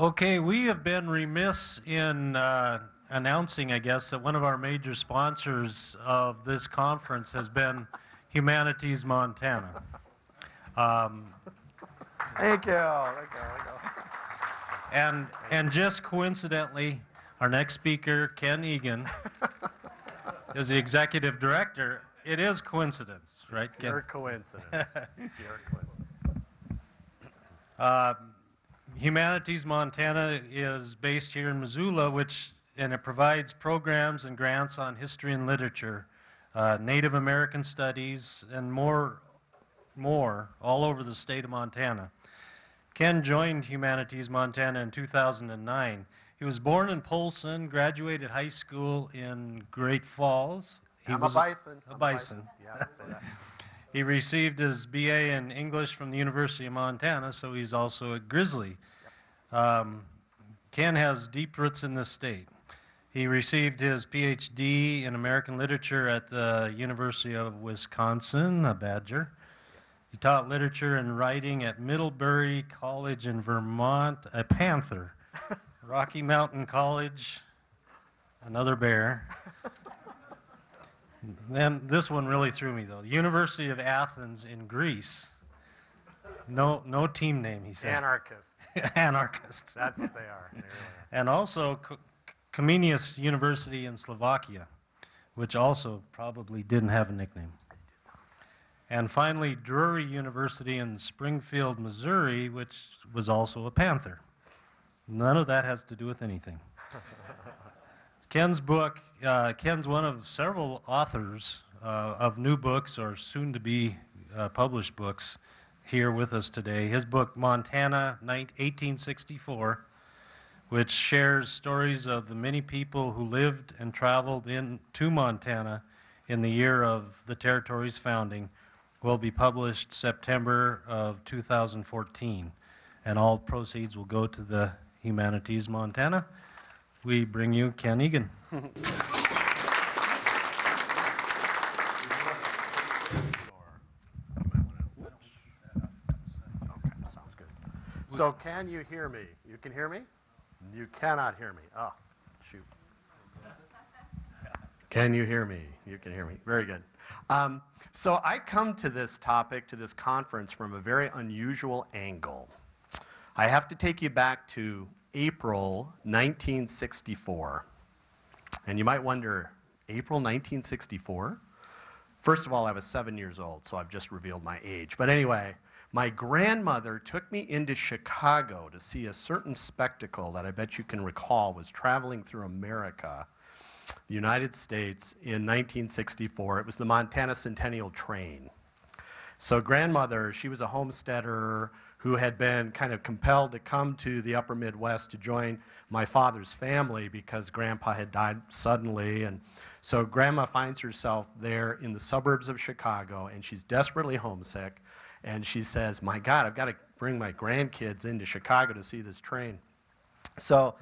Okay, we have been remiss in announcing, I guess, that one of our major sponsors of this conference has been Humanities Montana. Thank you. Thank you. And just coincidentally, our next speaker, Ken Egan, is the executive director. It is coincidence, right, Ken? Pure coincidence. Pure coincidence. Humanities Montana is based here in Missoula, and it provides programs and grants on history and literature, Native American studies, and more all over the state of Montana. Ken joined Humanities Montana in 2009. He was born in Polson, graduated high school in Great Falls. I'm a bison. A bison. Yeah, say that. He received his BA in English from the University of Montana, so he's also a Grizzly. Ken has deep roots in this state. He received his PhD in American Literature at the University of Wisconsin, a Badger. He taught literature and writing at Middlebury College in Vermont, a Panther. Rocky Mountain College, another bear. Then this one really threw me, though. University of Athens in Greece. No team name, he said. Anarchists. Anarchists. That's what they are. They really are. And also Comenius University in Slovakia, which also probably didn't have a nickname. And finally, Drury University in Springfield, Missouri, which was also a Panther. None of that has to do with anything. Ken's book, Ken's one of several authors of new books or soon-to-be published books here with us today. His book, Montana, 1864, which shares stories of the many people who lived and traveled into Montana in the year of the territory's founding, will be published September of 2014. And all proceeds will go to the Humanities Montana. We bring you Ken Egan. Sounds good. So can you hear me? You can hear me? You cannot hear me. Oh, shoot. Can you hear me? You can hear me. Very good. So I come to this topic, to this conference, from a very unusual angle. I have to take you back to April 1964. And you might wonder, April 1964? First of all, I was 7 years old, so I've just revealed my age. But anyway, my grandmother took me into Chicago to see a certain spectacle that I bet you can recall was traveling through America, the United States, in 1964. It was the Montana Centennial Train. So grandmother, she was a homesteader who had been kind of compelled to come to the upper Midwest to join my father's family because grandpa had died suddenly. And so grandma finds herself there in the suburbs of Chicago, and she's desperately homesick. And she says, my God, I've got to bring my grandkids into Chicago to see this train. So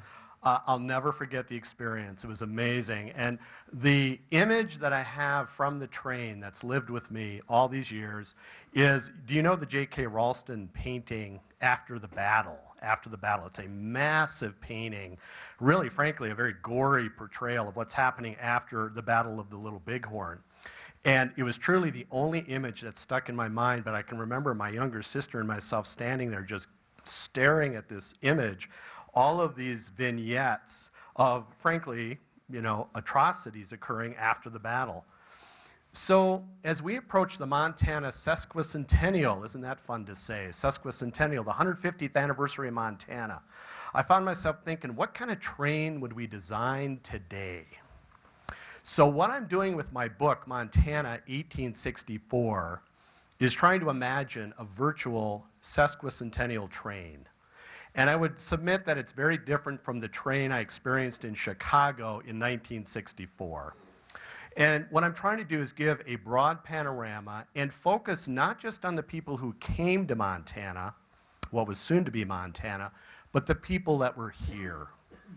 I'll never forget the experience. It was amazing. And the image that I have from the train that's lived with me all these years is, do you know the J.K. Ralston painting After the Battle? After the Battle. It's a massive painting, really, frankly, a very gory portrayal of what's happening after the Battle of the Little Bighorn. And it was truly the only image that stuck in my mind, but I can remember my younger sister and myself standing there just staring at this image. All of these vignettes of, frankly, atrocities occurring after the battle. So as we approach the Montana sesquicentennial, isn't that fun to say? Sesquicentennial, the 150th anniversary of Montana. I found myself thinking, what kind of train would we design today? So what I'm doing with my book, Montana 1864, is trying to imagine a virtual sesquicentennial train. And I would submit that it's very different from the train I experienced in Chicago in 1964. And what I'm trying to do is give a broad panorama and focus not just on the people who came to Montana, what was soon to be Montana, but the people that were here,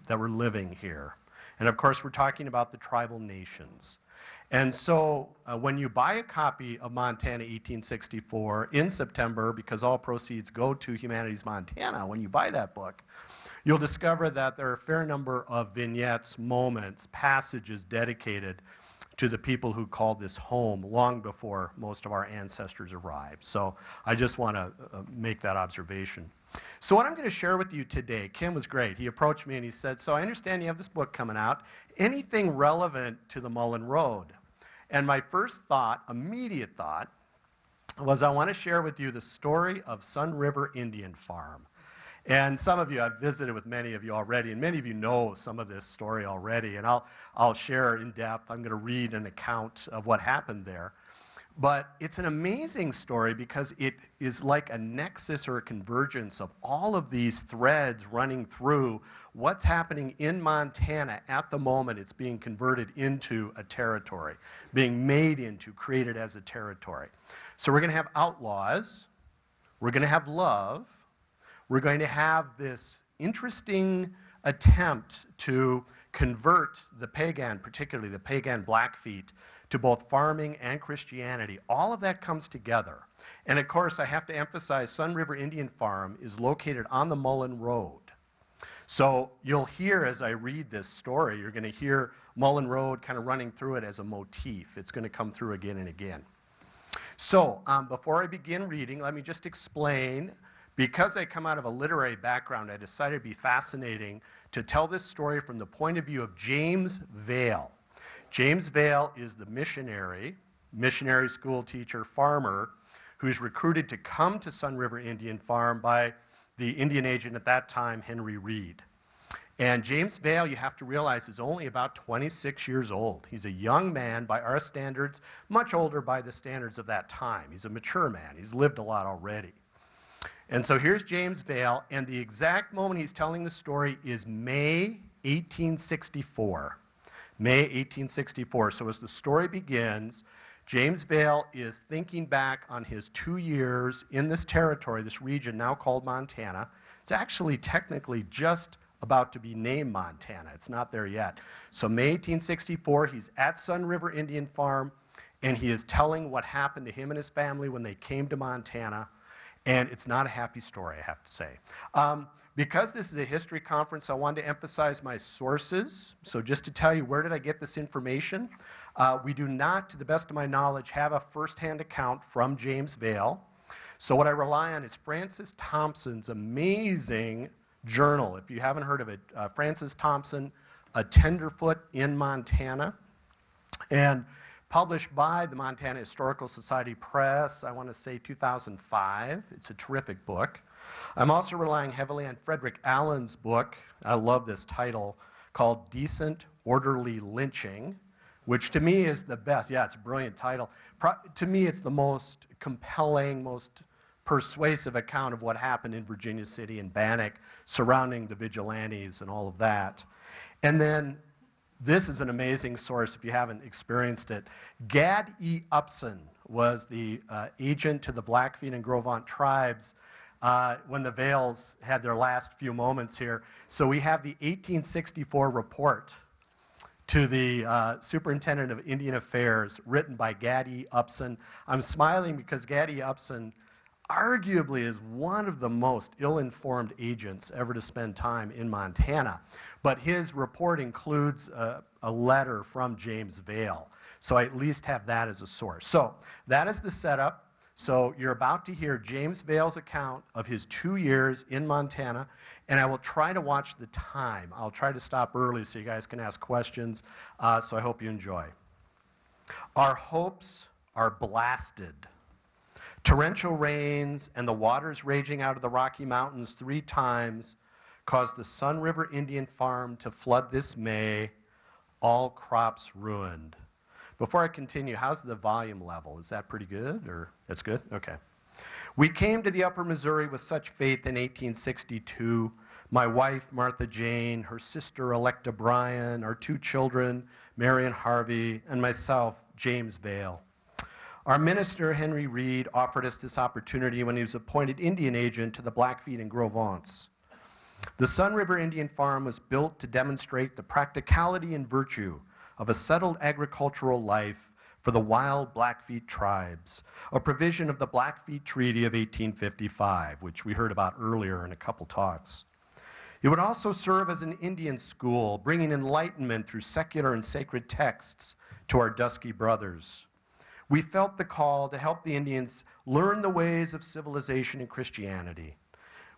that were living here. And of course, we're talking about the tribal nations. And so when you buy a copy of Montana 1864 in September, because all proceeds go to Humanities Montana, when you buy that book, you'll discover that there are a fair number of vignettes, moments, passages dedicated to the people who called this home long before most of our ancestors arrived. So I just want to make that observation. So what I'm going to share with you today, Kim was great. He approached me and he said, so I understand you have this book coming out. Anything relevant to the Mullan Road? And my first thought, immediate thought, was I want to share with you the story of Sun River Indian Farm. And some of you, I've visited with many of you already, and many of you know some of this story already, and I'll share in depth. I'm going to read an account of what happened there. But it's an amazing story because it is like a nexus or a convergence of all of these threads running through what's happening in Montana at the moment it's being converted into a territory, being made into, created as a territory. So we're going to have outlaws, we're going to have love, we're going to have this interesting attempt to convert the pagan, particularly the pagan Blackfeet, to both farming and Christianity. All of that comes together. And of course, I have to emphasize Sun River Indian Farm is located on the Mullan Road. So you'll hear as I read this story, you're going to hear Mullan Road kind of running through it as a motif. It's going to come through again and again. So before I begin reading, let me just explain. Because I come out of a literary background, I decided it'd be fascinating to tell this story from the point of view of James Vail. James Vail is the missionary school teacher, farmer, who's recruited to come to Sun River Indian Farm by the Indian agent at that time, Henry Reed. And James Vail, you have to realize, is only about 26 years old. He's a young man by our standards, much older by the standards of that time. He's a mature man. He's lived a lot already. And so here's James Vail, and the exact moment he's telling the story is May 1864. May 1864. So as the story begins, James Vail is thinking back on his 2 years in this territory, this region now called Montana. It's actually technically just about to be named Montana. It's not there yet. So May 1864, he's at Sun River Indian Farm, and he is telling what happened to him and his family when they came to Montana. And it's not a happy story, I have to say. Because this is a history conference, I wanted to emphasize my sources. So just to tell you, where did I get this information? We do not, to the best of my knowledge, have a firsthand account from James Vail. So what I rely on is Francis Thompson's amazing journal. If you haven't heard of it, Francis Thompson, A Tenderfoot in Montana. And published by the Montana Historical Society Press, I want to say 2005. It's a terrific book. I'm also relying heavily on Frederick Allen's book, I love this title, called Decent Orderly Lynching, which to me is the best. Yeah, it's a brilliant title. To me, it's the most compelling, most persuasive account of what happened in Virginia City and Bannock surrounding the vigilantes and all of that. And then this is an amazing source if you haven't experienced it. Gad E. Upson was the agent to the Blackfeet and Gros Ventre tribes when the Vails had their last few moments here. So we have the 1864 report to the Superintendent of Indian Affairs written by Gad E. Upson. I'm smiling because Gad E. Upson arguably is one of the most ill-informed agents ever to spend time in Montana. But his report includes a letter from James Vail. So I at least have that as a source. So that is the setup. So you're about to hear James Vail's account of his 2 years in Montana, and I will try to watch the time. I'll try to stop early so you guys can ask questions, so I hope you enjoy. Our hopes are blasted. Torrential rains and the waters raging out of the Rocky Mountains 3 times caused the Sun River Indian Farm to flood this May, all crops ruined. Before I continue, how's the volume level? Is that pretty good, or that's good? Okay. We came to the Upper Missouri with such faith in 1862. My wife, Martha Jane, her sister, Electa Bryan, our 2 children, Mary and Harvey, and myself, James Vail. Our minister, Henry Reed, offered us this opportunity when he was appointed Indian agent to the Blackfeet and Gros Ventre. The Sun River Indian Farm was built to demonstrate the practicality and virtue of a settled agricultural life for the wild Blackfeet tribes, a provision of the Blackfeet Treaty of 1855, which we heard about earlier in a couple talks. It would also serve as an Indian school, bringing enlightenment through secular and sacred texts to our dusky brothers. We felt the call to help the Indians learn the ways of civilization and Christianity.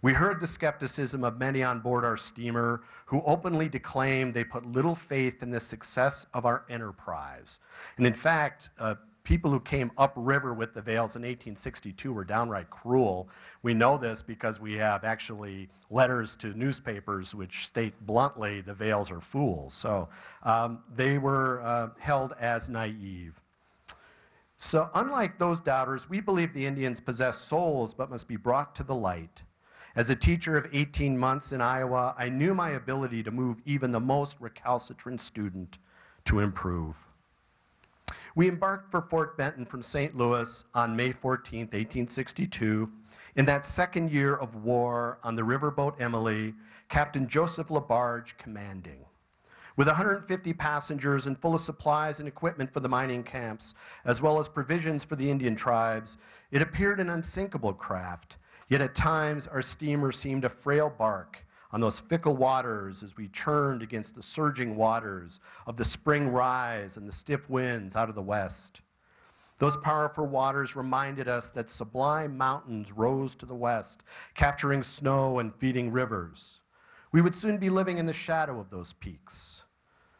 We heard the skepticism of many on board our steamer who openly declaimed they put little faith in the success of our enterprise. And in fact, people who came upriver with the Vales in 1862 were downright cruel. We know this because we have actually letters to newspapers which state bluntly the Vales are fools. So they were held as naive. So unlike those doubters, we believe the Indians possess souls but must be brought to the light. As a teacher of 18 months in Iowa, I knew my ability to move even the most recalcitrant student to improve. We embarked for Fort Benton from St. Louis on May 14, 1862. In that second year of war on the riverboat Emily, Captain Joseph LaBarge commanding. With 150 passengers and full of supplies and equipment for the mining camps, as well as provisions for the Indian tribes, it appeared an unsinkable craft. Yet at times, our steamer seemed a frail bark on those fickle waters as we churned against the surging waters of the spring rise and the stiff winds out of the west. Those powerful waters reminded us that sublime mountains rose to the west, capturing snow and feeding rivers. We would soon be living in the shadow of those peaks.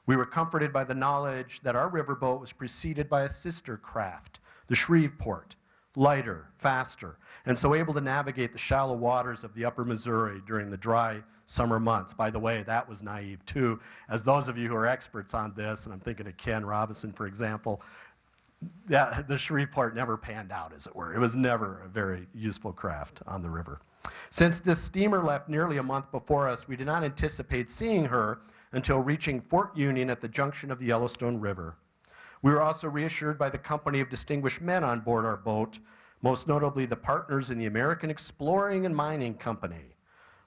We were comforted by the knowledge that our riverboat was preceded by a sister craft, the Shreveport, lighter, faster, and so able to navigate the shallow waters of the upper Missouri during the dry summer months. By the way, that was naive too, as those of you who are experts on this, and I'm thinking of Ken Robinson, for example, the Shreveport never panned out, as it were. It was never a very useful craft on the river. Since this steamer left nearly a month before us, we did not anticipate seeing her until reaching Fort Union at the junction of the Yellowstone River. We were also reassured by the company of distinguished men on board our boat, most notably the partners in the American Exploring and Mining Company.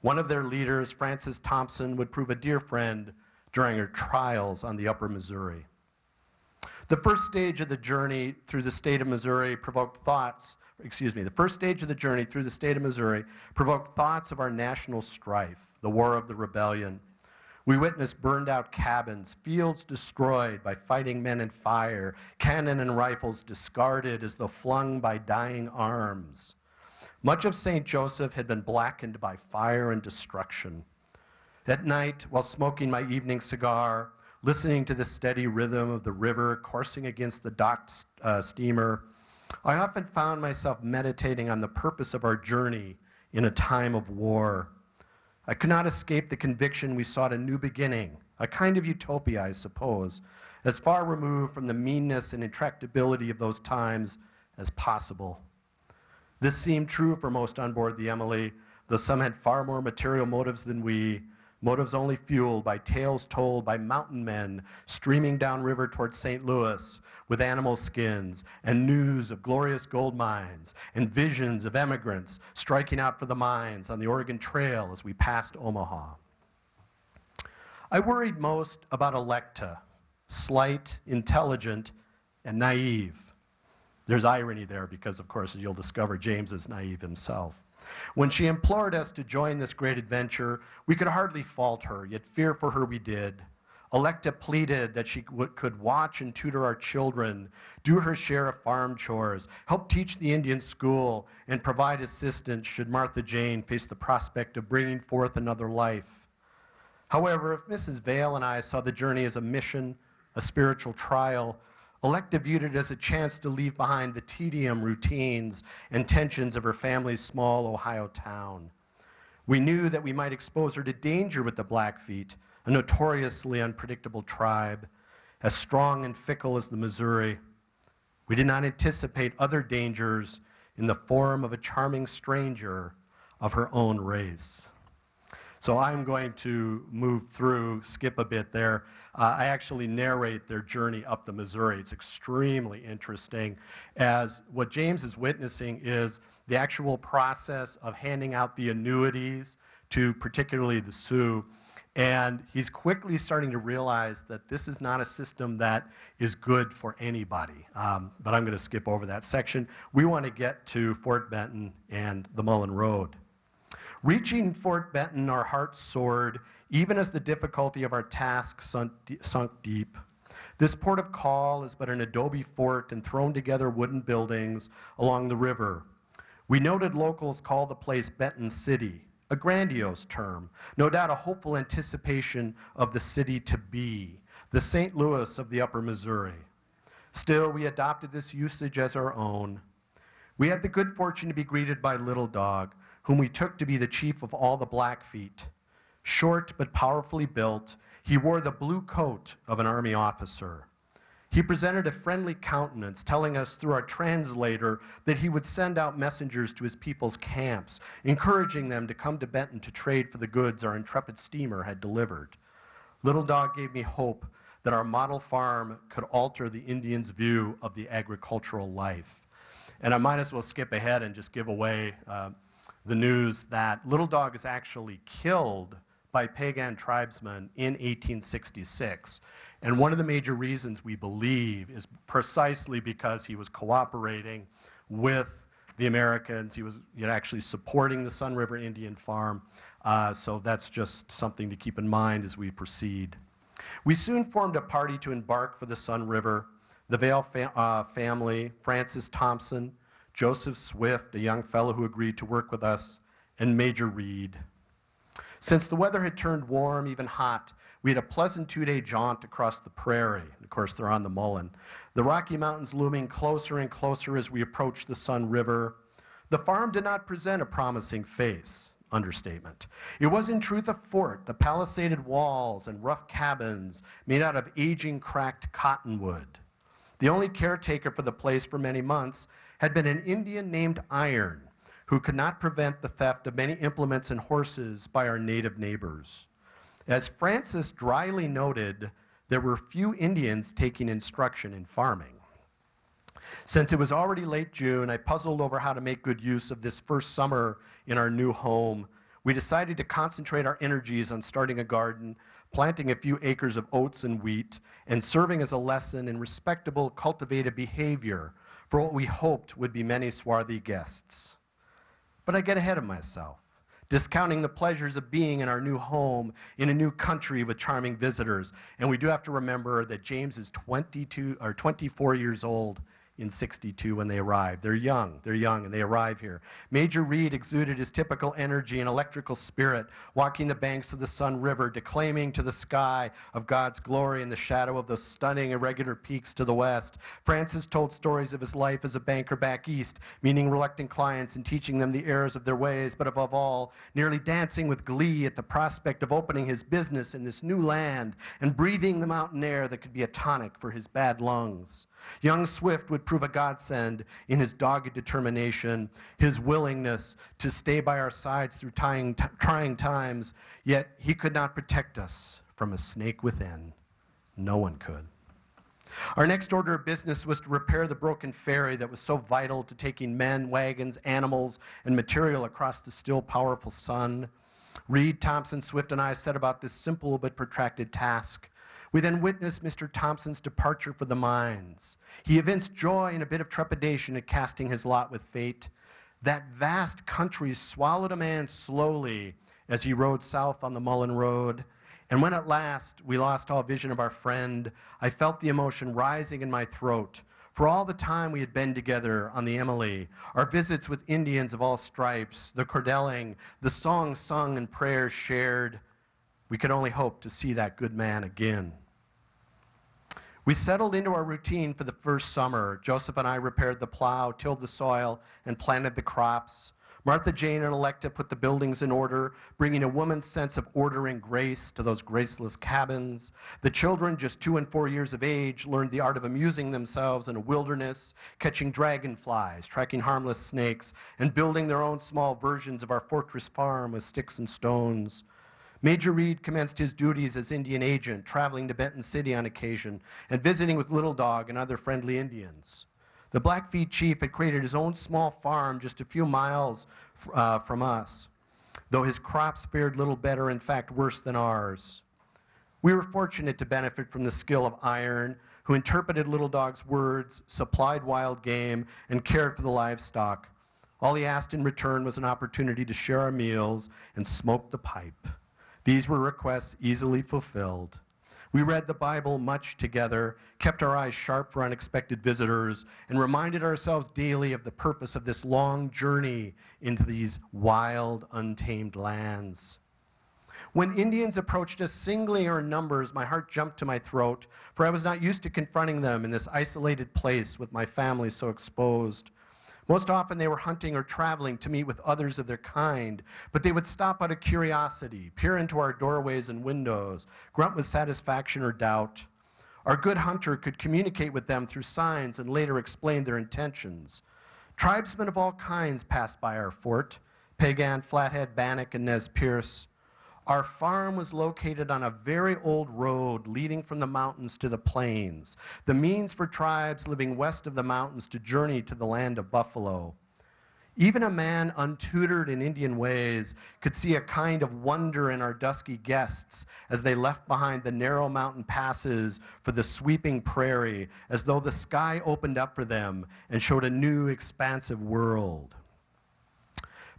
One of their leaders, Francis Thompson, would prove a dear friend during her trials on the upper Missouri. The first stage of the journey through the state of Missouri provoked thoughts of our national strife, the War of the Rebellion. We witnessed burned out cabins, fields destroyed by fighting men and fire, cannon and rifles discarded as though flung by dying arms. Much of St. Joseph had been blackened by fire and destruction. At night, while smoking my evening cigar, listening to the steady rhythm of the river coursing against the docked steamer, I often found myself meditating on the purpose of our journey in a time of war. I could not escape the conviction we sought a new beginning, a kind of utopia, I suppose, as far removed from the meanness and intractability of those times as possible. This seemed true for most on board the Emily, though some had far more material motives than we, motives only fueled by tales told by mountain men streaming downriver toward St. Louis with animal skins and news of glorious gold mines and visions of emigrants striking out for the mines on the Oregon Trail as we passed Omaha. I worried most about Electa, slight, intelligent, and naive. There's irony there because, of course, as you'll discover, James is naive himself. When she implored us to join this great adventure, we could hardly fault her, yet fear for her we did. Electa pleaded that she could watch and tutor our children, do her share of farm chores, help teach the Indian school, and provide assistance should Martha Jane face the prospect of bringing forth another life. However, if Mrs. Vale and I saw the journey as a mission, a spiritual trial, Electa viewed it as a chance to leave behind the tedium, routines, and tensions of her family's small Ohio town. We knew that we might expose her to danger with the Blackfeet, a notoriously unpredictable tribe, as strong and fickle as the Missouri. We did not anticipate other dangers in the form of a charming stranger of her own race. So I'm going to skip a bit there. I actually narrate their journey up the Missouri. It's extremely interesting, as what James is witnessing is the actual process of handing out the annuities to particularly the Sioux. And he's quickly starting to realize that this is not a system that is good for anybody. But I'm going to skip over that section. We want to get to Fort Benton and the Mullan Road. Reaching Fort Benton, our hearts soared, even as the difficulty of our task sunk deep. This port of call is but an adobe fort and thrown together wooden buildings along the river. We noted locals call the place Benton City, a grandiose term, no doubt a hopeful anticipation of the city to be, the St. Louis of the upper Missouri. Still, we adopted this usage as our own. We had the good fortune to be greeted by Little Dog, whom we took to be the chief of all the Blackfeet. Short but powerfully built, he wore the blue coat of an army officer. He presented a friendly countenance, telling us through our translator that he would send out messengers to his people's camps, encouraging them to come to Benton to trade for the goods our intrepid steamer had delivered. Little Dog gave me hope that our model farm could alter the Indians' view of the agricultural life. And I might as well skip ahead and just give away the news that Little Dog is actually killed by pagan tribesmen in 1866. And one of the major reasons we believe is precisely because he was cooperating with the Americans. He was actually supporting the Sun River Indian Farm. So that's just something to keep in mind as we proceed. We soon formed a party to embark for the Sun River. The Vale family, Francis Thompson, Joseph Swift, a young fellow who agreed to work with us, and Major Reed. Since the weather had turned warm, even hot, we had a pleasant two-day jaunt across the prairie. Of course, they're on the Mullan. The Rocky Mountains looming closer and closer as we approached the Sun River. The farm did not present a promising face, understatement. It was in truth a fort, the palisaded walls and rough cabins made out of aging, cracked cottonwood. The only caretaker for the place for many months had been an Indian named Iron, who could not prevent the theft of many implements and horses by our native neighbors. As Francis dryly noted, there were few Indians taking instruction in farming. Since it was already late June, I puzzled over how to make good use of this first summer in our new home. We decided to concentrate our energies on starting a garden, planting a few acres of oats and wheat, and serving as a lesson in respectable, cultivated behavior for what we hoped would be many swarthy guests. But I get ahead of myself, discounting the pleasures of being in our new home, in a new country with charming visitors. And we do have to remember that James is 24 years old in 62 when they arrived. They're young, and they arrive here. Major Reed exuded his typical energy and electrical spirit, walking the banks of the Sun River, declaiming to the sky of God's glory in the shadow of those stunning irregular peaks to the west. Francis told stories of his life as a banker back east, meeting reluctant clients and teaching them the errors of their ways, but above all, nearly dancing with glee at the prospect of opening his business in this new land and breathing the mountain air that could be a tonic for his bad lungs. Young Swift would prove a godsend in his dogged determination, his willingness to stay by our sides through trying times, yet he could not protect us from a snake within. No one could. Our next order of business was to repair the broken ferry that was so vital to taking men, wagons, animals, and material across the still powerful sun. Reed, Thompson, Swift, and I set about this simple but protracted task. We then witnessed Mr. Thompson's departure for the mines. He evinced joy and a bit of trepidation at casting his lot with fate. That vast country swallowed a man slowly as he rode south on the Mullan Road. And when at last we lost all vision of our friend, I felt the emotion rising in my throat. For all the time we had been together on the Emily, our visits with Indians of all stripes, the cordelling, the songs sung and prayers shared, we could only hope to see that good man again. We settled into our routine for the first summer. Joseph and I repaired the plow, tilled the soil, and planted the crops. Martha Jane and Electa put the buildings in order, bringing a woman's sense of order and grace to those graceless cabins. The children, just 2 and 4 years of age, learned the art of amusing themselves in a wilderness, catching dragonflies, tracking harmless snakes, and building their own small versions of our fortress farm with sticks and stones. Major Reed commenced his duties as Indian agent, traveling to Benton City on occasion and visiting with Little Dog and other friendly Indians. The Blackfeet chief had created his own small farm just a few miles from us, though his crops fared little better, in fact, worse than ours. We were fortunate to benefit from the skill of Iron, who interpreted Little Dog's words, supplied wild game, and cared for the livestock. All he asked in return was an opportunity to share our meals and smoke the pipe. These were requests easily fulfilled. We read the Bible much together, kept our eyes sharp for unexpected visitors, and reminded ourselves daily of the purpose of this long journey into these wild, untamed lands. When Indians approached us singly or in numbers, my heart jumped to my throat, for I was not used to confronting them in this isolated place with my family so exposed. Most often they were hunting or traveling to meet with others of their kind, but they would stop out of curiosity, peer into our doorways and windows, grunt with satisfaction or doubt. Our good hunter could communicate with them through signs and later explain their intentions. Tribesmen of all kinds passed by our fort, Pagan, Flathead, Bannock, and Nez Perce. Our farm was located on a very old road leading from the mountains to the plains, the means for tribes living west of the mountains to journey to the land of buffalo. Even a man untutored in Indian ways could see a kind of wonder in our dusky guests as they left behind the narrow mountain passes for the sweeping prairie, as though the sky opened up for them and showed a new expansive world.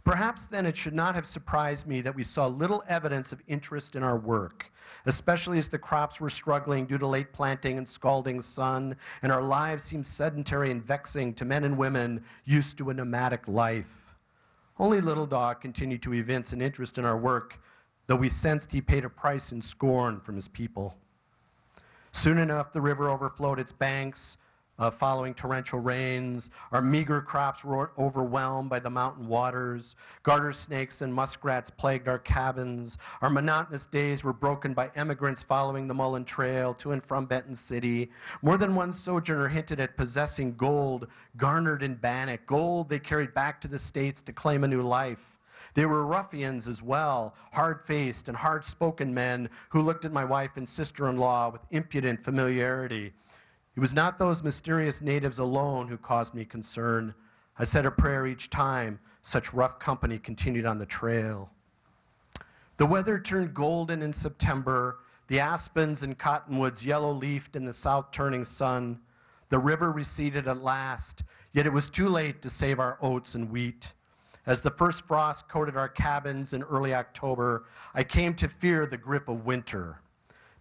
Perhaps then it should not have surprised me that we saw little evidence of interest in our work, especially as the crops were struggling due to late planting and scalding sun, and our lives seemed sedentary and vexing to men and women used to a nomadic life. Only Little Dog continued to evince an interest in our work, though we sensed he paid a price in scorn from his people. Soon enough, the river overflowed its banks, following torrential rains. Our meager crops were overwhelmed by the mountain waters. Garter snakes and muskrats plagued our cabins. Our monotonous days were broken by emigrants following the Mullan Trail to and from Benton City. More than one sojourner hinted at possessing gold garnered in Bannock, gold they carried back to the States to claim a new life. They were ruffians as well, hard-faced and hard-spoken men who looked at my wife and sister-in-law with impudent familiarity. It was not those mysterious natives alone who caused me concern. I said a prayer each time such rough company continued on the trail. The weather turned golden in September, the aspens and cottonwoods yellow-leafed in the south-turning sun. The river receded at last, yet it was too late to save our oats and wheat. As the first frost coated our cabins in early October, I came to fear the grip of winter.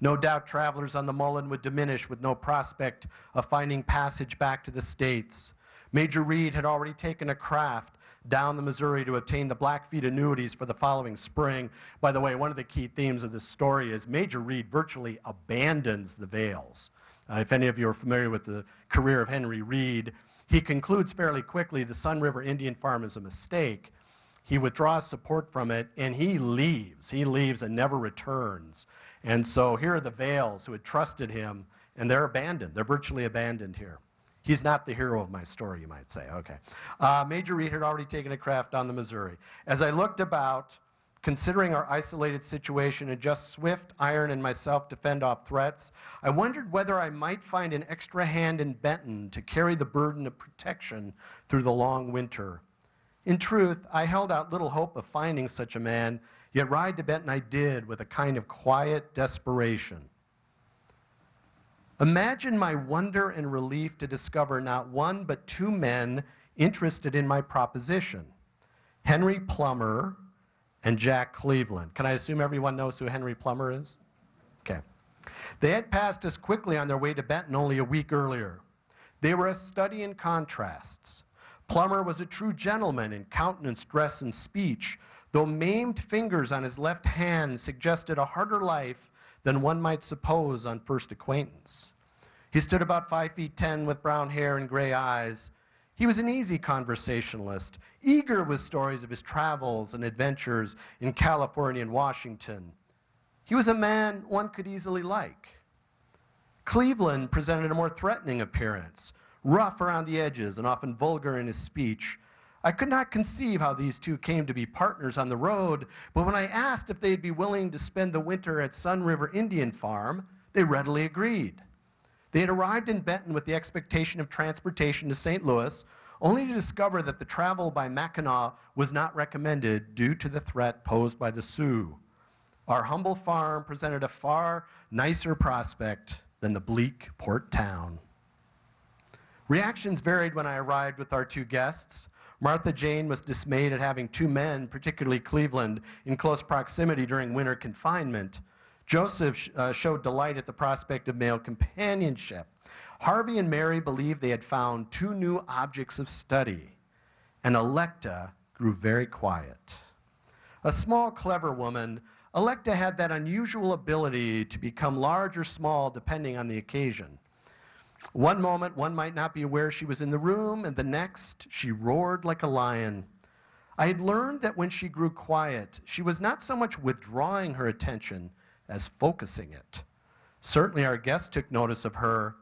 No doubt travelers on the Mullan would diminish with no prospect of finding passage back to the States. Major Reed had already taken a craft down the Missouri to obtain the Blackfeet annuities for the following spring. By the way, one of the key themes of this story is Major Reed virtually abandons the Vales. If any of you are familiar with the career of Henry Reed, he concludes fairly quickly the Sun River Indian Farm is a mistake. He withdraws support from it, and he leaves. He leaves and never returns. And so here are the Vales who had trusted him, and they're abandoned. They're virtually abandoned here. He's not the hero of my story, you might say. Okay. Major Reed had already taken a craft down the Missouri. As I looked about, considering our isolated situation and just Swift, Iron, and myself to fend off threats, I wondered whether I might find an extra hand in Benton to carry the burden of protection through the long winter. In truth, I held out little hope of finding such a man, yet ride to Benton I did with a kind of quiet desperation. Imagine my wonder and relief to discover not one but two men interested in my proposition, Henry Plummer and Jack Cleveland. Can I assume everyone knows who Henry Plummer is? Okay. They had passed us quickly on their way to Benton only a week earlier. They were a study in contrasts. Plummer was a true gentleman in countenance, dress, and speech, though maimed fingers on his left hand suggested a harder life than one might suppose on first acquaintance. He stood about 5'10" with brown hair and gray eyes. He was an easy conversationalist, eager with stories of his travels and adventures in California and Washington. He was a man one could easily like. Cleveland presented a more threatening appearance, rough around the edges and often vulgar in his speech. I could not conceive how these two came to be partners on the road, but when I asked if they'd be willing to spend the winter at Sun River Indian Farm, they readily agreed. They had arrived in Benton with the expectation of transportation to St. Louis, only to discover that the travel by Mackinac was not recommended due to the threat posed by the Sioux. Our humble farm presented a far nicer prospect than the bleak port town. Reactions varied when I arrived with our two guests. Martha Jane was dismayed at having two men, particularly Cleveland, in close proximity during winter confinement. Joseph showed delight at the prospect of male companionship. Harvey and Mary believed they had found two new objects of study, and Electa grew very quiet. A small, clever woman, Electa had that unusual ability to become large or small depending on the occasion. One moment, one might not be aware she was in the room, and the next, she roared like a lion. I had learned that when she grew quiet, she was not so much withdrawing her attention as focusing it. Certainly our guests took notice of her,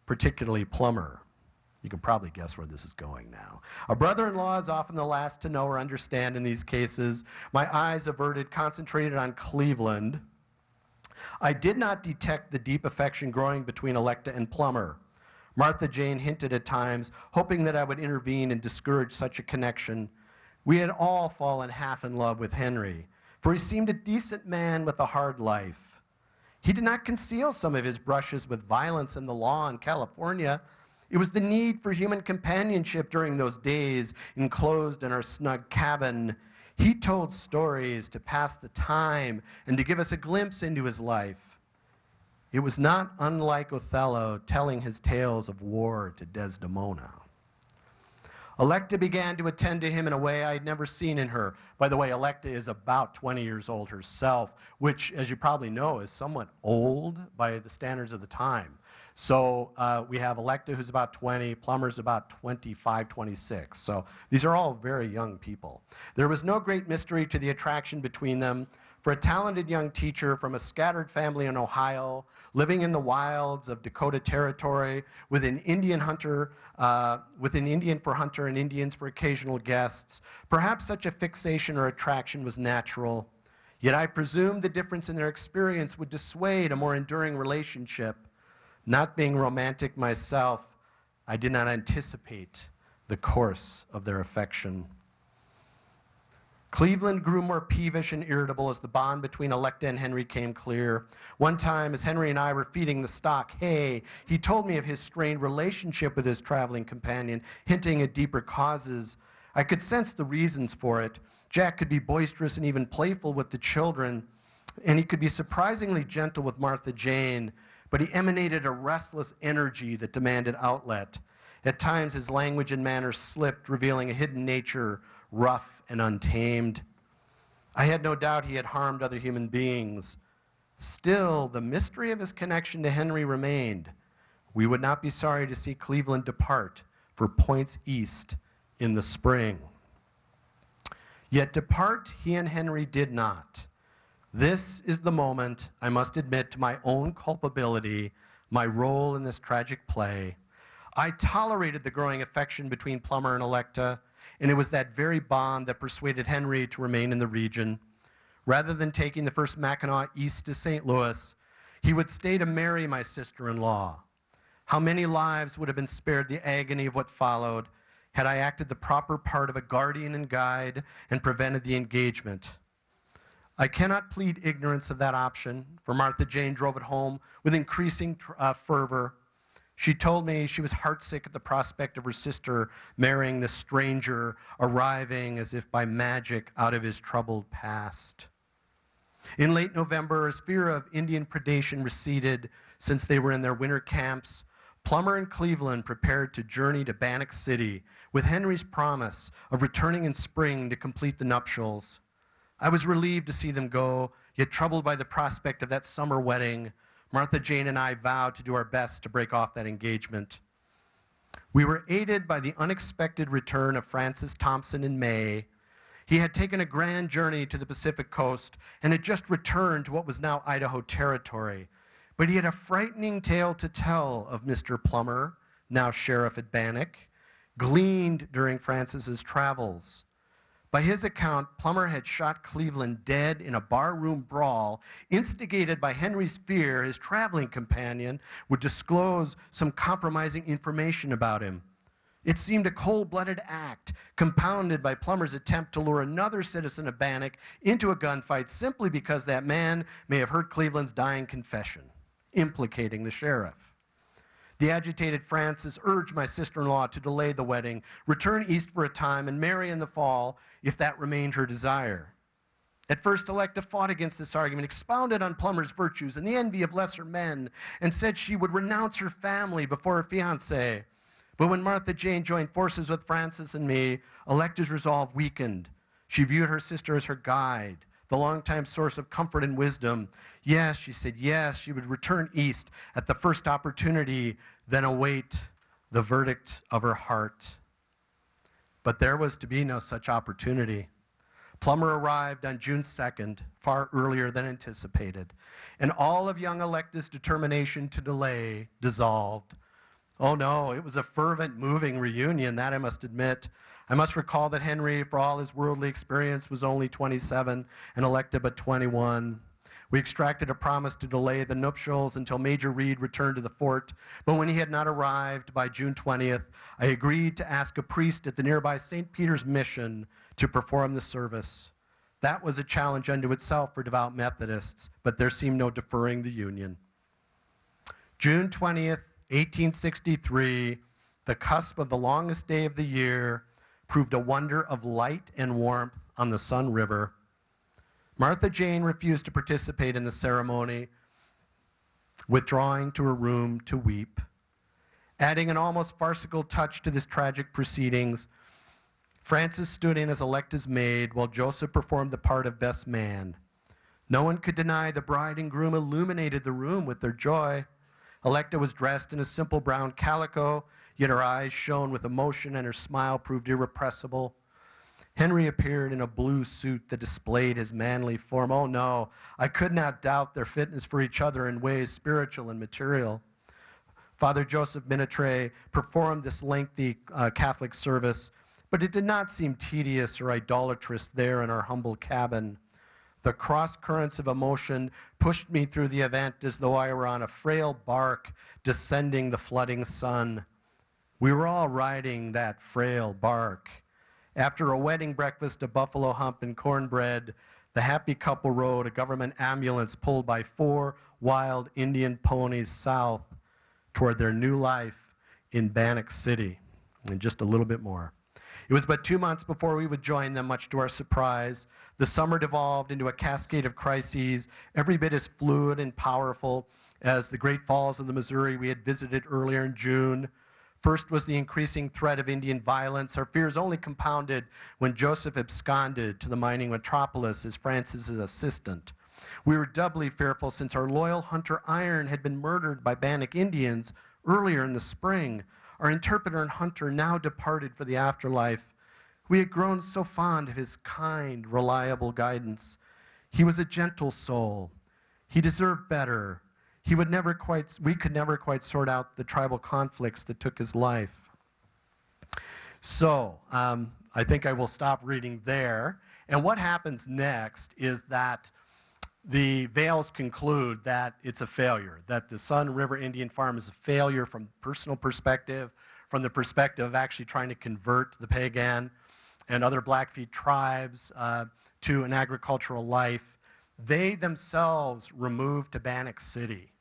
particularly Plummer. You can probably guess where this is going now. A brother-in-law is often the last to know or understand in these cases. My eyes averted, concentrated on Cleveland. I did not detect the deep affection growing between Electa and Plummer. Martha Jane hinted at times, hoping that I would intervene and discourage such a connection. We had all fallen half in love with Henry, for he seemed a decent man with a hard life. He did not conceal some of his brushes with violence and the law in California. It was the need for human companionship during those days, enclosed in our snug cabin. He told stories to pass the time and to give us a glimpse into his life. It was not unlike Othello telling his tales of war to Desdemona. Electa began to attend to him in a way I had never seen in her. By the way, Electa is about 20 years old herself, which, as you probably know, is somewhat old by the standards of the time. So we have Electa, who's about 20, Plummer's about 25, 26. So these are all very young people. There was no great mystery to the attraction between them. For a talented young teacher from a scattered family in Ohio, living in the wilds of Dakota Territory, with an Indian for hunter and Indians for occasional guests, perhaps such a fixation or attraction was natural. Yet I presumed the difference in their experience would dissuade a more enduring relationship. Not being romantic myself, I did not anticipate the course of their affection. Cleveland grew more peevish and irritable as the bond between Electa and Henry came clear. One time, as Henry and I were feeding the stock hay, he told me of his strained relationship with his traveling companion, hinting at deeper causes. I could sense the reasons for it. Jack could be boisterous and even playful with the children, and he could be surprisingly gentle with Martha Jane, but he emanated a restless energy that demanded outlet. At times, his language and manner slipped, revealing a hidden nature, rough and untamed. I had no doubt he had harmed other human beings. Still, the mystery of his connection to Henry remained. We would not be sorry to see Cleveland depart for points east in the spring. Yet depart he and Henry did not. This is the moment I must admit to my own culpability, my role in this tragic play. I tolerated the growing affection between Plummer and Electa, and it was that very bond that persuaded Henry to remain in the region. Rather than taking the first Mackinac east to St. Louis, he would stay to marry my sister-in-law. How many lives would have been spared the agony of what followed had I acted the proper part of a guardian and guide and prevented the engagement? I cannot plead ignorance of that option, for Martha Jane drove it home with increasing fervor. She told me she was heartsick at the prospect of her sister marrying this stranger, arriving as if by magic out of his troubled past. In late November, as fear of Indian predation receded, since they were in their winter camps, Plummer and Cleveland prepared to journey to Bannock City with Henry's promise of returning in spring to complete the nuptials. I was relieved to see them go, yet troubled by the prospect of that summer wedding. Martha Jane and I vowed to do our best to break off that engagement. We were aided by the unexpected return of Francis Thompson in May. He had taken a grand journey to the Pacific coast and had just returned to what was now Idaho Territory. But he had a frightening tale to tell of Mr. Plummer, now sheriff at Bannock, gleaned during Francis's travels. By his account, Plummer had shot Cleveland dead in a barroom brawl, instigated by Henry's fear his traveling companion would disclose some compromising information about him. It seemed a cold-blooded act, compounded by Plummer's attempt to lure another citizen of Bannock into a gunfight simply because that man may have heard Cleveland's dying confession, implicating the sheriff. The agitated Frances urged my sister-in-law to delay the wedding, return east for a time, and marry in the fall if that remained her desire. At first, Electa fought against this argument, expounded on Plummer's virtues and the envy of lesser men, and said she would renounce her family before her fiancé. But when Martha Jane joined forces with Frances and me, Electa's resolve weakened. She viewed her sister as her guide, the longtime source of comfort and wisdom. Yes, she said, yes, she would return east at the first opportunity, then await the verdict of her heart. But there was to be no such opportunity. Plummer arrived on June 2nd, far earlier than anticipated, and all of young Electa's determination to delay dissolved. Oh no, it was a fervent, moving reunion, that I must admit. I must recall that Henry, for all his worldly experience, was only 27 and Electa but 21. We extracted a promise to delay the nuptials until Major Reed returned to the fort, but when he had not arrived by June 20th, I agreed to ask a priest at the nearby St. Peter's Mission to perform the service. That was a challenge unto itself for devout Methodists, but there seemed no deferring the union. June 20th, 1863, the cusp of the longest day of the year, proved a wonder of light and warmth on the Sun River. Martha Jane refused to participate in the ceremony, withdrawing to her room to weep. Adding an almost farcical touch to this tragic proceedings, Frances stood in as Electa's maid while Joseph performed the part of best man. No one could deny the bride and groom illuminated the room with their joy. Electa was dressed in a simple brown calico, yet her eyes shone with emotion and her smile proved irrepressible. Henry appeared in a blue suit that displayed his manly form. Oh no, I could not doubt their fitness for each other in ways spiritual and material. Father Joseph Minatre performed this lengthy Catholic service, but it did not seem tedious or idolatrous there in our humble cabin. The cross currents of emotion pushed me through the event as though I were on a frail bark descending the flooding sun. We were all riding that frail bark. After a wedding breakfast of buffalo hump and cornbread, the happy couple rode a government ambulance pulled by 4 wild Indian ponies south toward their new life in Bannock City, and just a little bit more. It was but 2 months before we would join them, much to our surprise. The summer devolved into a cascade of crises, every bit as fluid and powerful as the Great Falls of the Missouri we had visited earlier in June. First was the increasing threat of Indian violence, our fears only compounded when Joseph absconded to the mining metropolis as Francis' assistant. We were doubly fearful since our loyal hunter Iron had been murdered by Bannock Indians earlier in the spring. Our interpreter and hunter now departed for the afterlife. We had grown so fond of his kind, reliable guidance. He was a gentle soul. He deserved better. We could never quite sort out the tribal conflicts that took his life. So, I think I will stop reading there. And what happens next is that the Vales conclude that it's a failure, that the Sun River Indian Farm is a failure from personal perspective, from the perspective of actually trying to convert the Pagan and other Blackfeet tribes to an agricultural life. They themselves removed to Bannock City.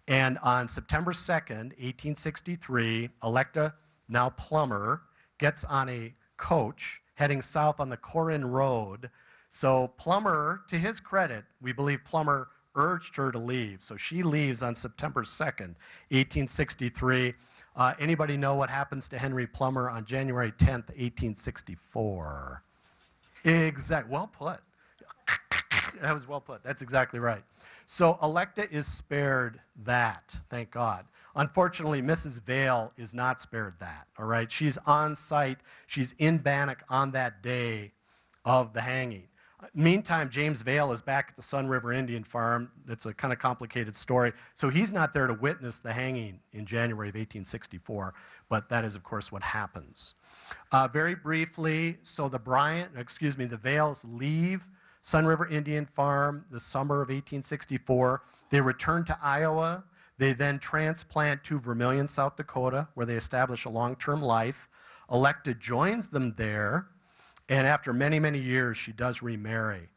And on September 2nd, 1863, Electa, now Plummer, gets on a coach heading south on the Corinne Road. So Plummer, to his credit, we believe Plummer urged her to leave. So she leaves on September 2nd, 1863. Anybody know what happens to Henry Plummer on January 10th, 1864? Exactly. Well put. That was well put. That's exactly right. So Electa is spared that, thank God. Unfortunately, Mrs. Vale is not spared that, all right? She's on site. She's in Bannock on that day of the hanging. Meantime, James Vale is back at the Sun River Indian Farm. It's a kind of complicated story. So he's not there to witness the hanging in January of 1864, but that is, of course, what happens. Very briefly, so the Vales leave Sun River Indian Farm the summer of 1864. They return to Iowa. They then transplant to Vermilion, South Dakota, where they establish a long-term life. Electa joins them there, and after many, many years, she does remarry.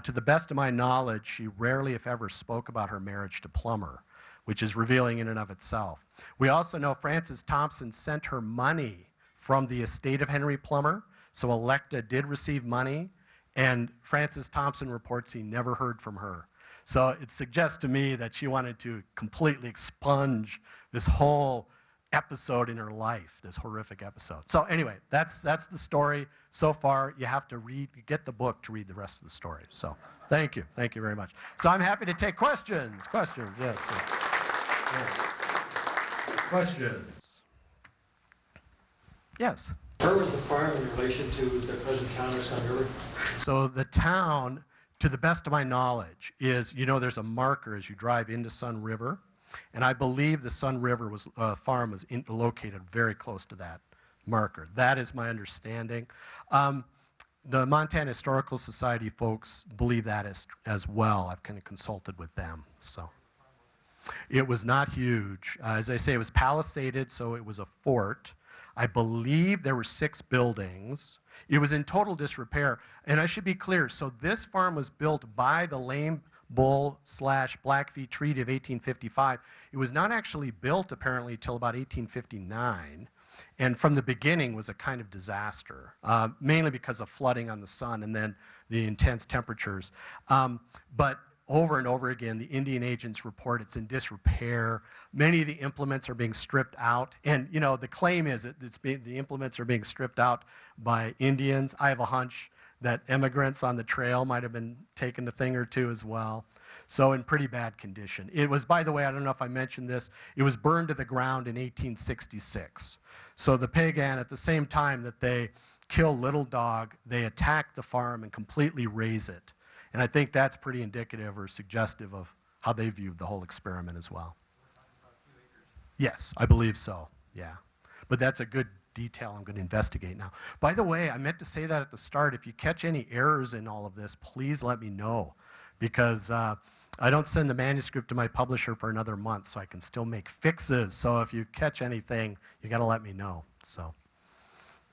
To the best of my knowledge, she rarely, if ever, spoke about her marriage to Plummer, which is revealing in and of itself. We also know Frances Thompson sent her money from the estate of Henry Plummer, so Electa did receive money, and Frances Thompson reports he never heard from her. So it suggests to me that she wanted to completely expunge this whole episode in her life, this horrific episode. So anyway, that's the story so far. You have to get the book to read the rest of the story. So thank you very much. So I'm happy to take questions, yes. Questions? Yes? Where was the farm in relation to the present town of Sun River? So the town, to the best of my knowledge, is, there's a marker as you drive into Sun River, and I believe the Sun River farm was located very close to that marker. That is my understanding. The Montana Historical Society folks believe that as well. I've kind of consulted with them. So it was not huge. As I say, it was palisaded, so it was a fort. I believe there were 6 buildings. It was in total disrepair. And I should be clear, so this farm was built by the Lame Bull / Blackfeet Treaty of 1855. It was not actually built, apparently, till about 1859. And from the beginning was a kind of disaster, mainly because of flooding on the sun and then the intense temperatures. But over and over again, the Indian agents report it's in disrepair. Many of the implements are being stripped out. And, the claim is that the implements are being stripped out by Indians. I have a hunch that immigrants on the trail might have been taking a thing or two as well. So in pretty bad condition. It was, by the way, I don't know if I mentioned this, it was burned to the ground in 1866. So the Pagan, at the same time that they kill Little Dog, they attack the farm and completely raze it. And I think that's pretty indicative or suggestive of how they viewed the whole experiment as well. Yes, I believe so, yeah. But that's a good detail I'm going to investigate now. By the way, I meant to say that at the start. If you catch any errors in all of this, please let me know, because I don't send the manuscript to my publisher for another month, so I can still make fixes. So if you catch anything, you got to let me know. So,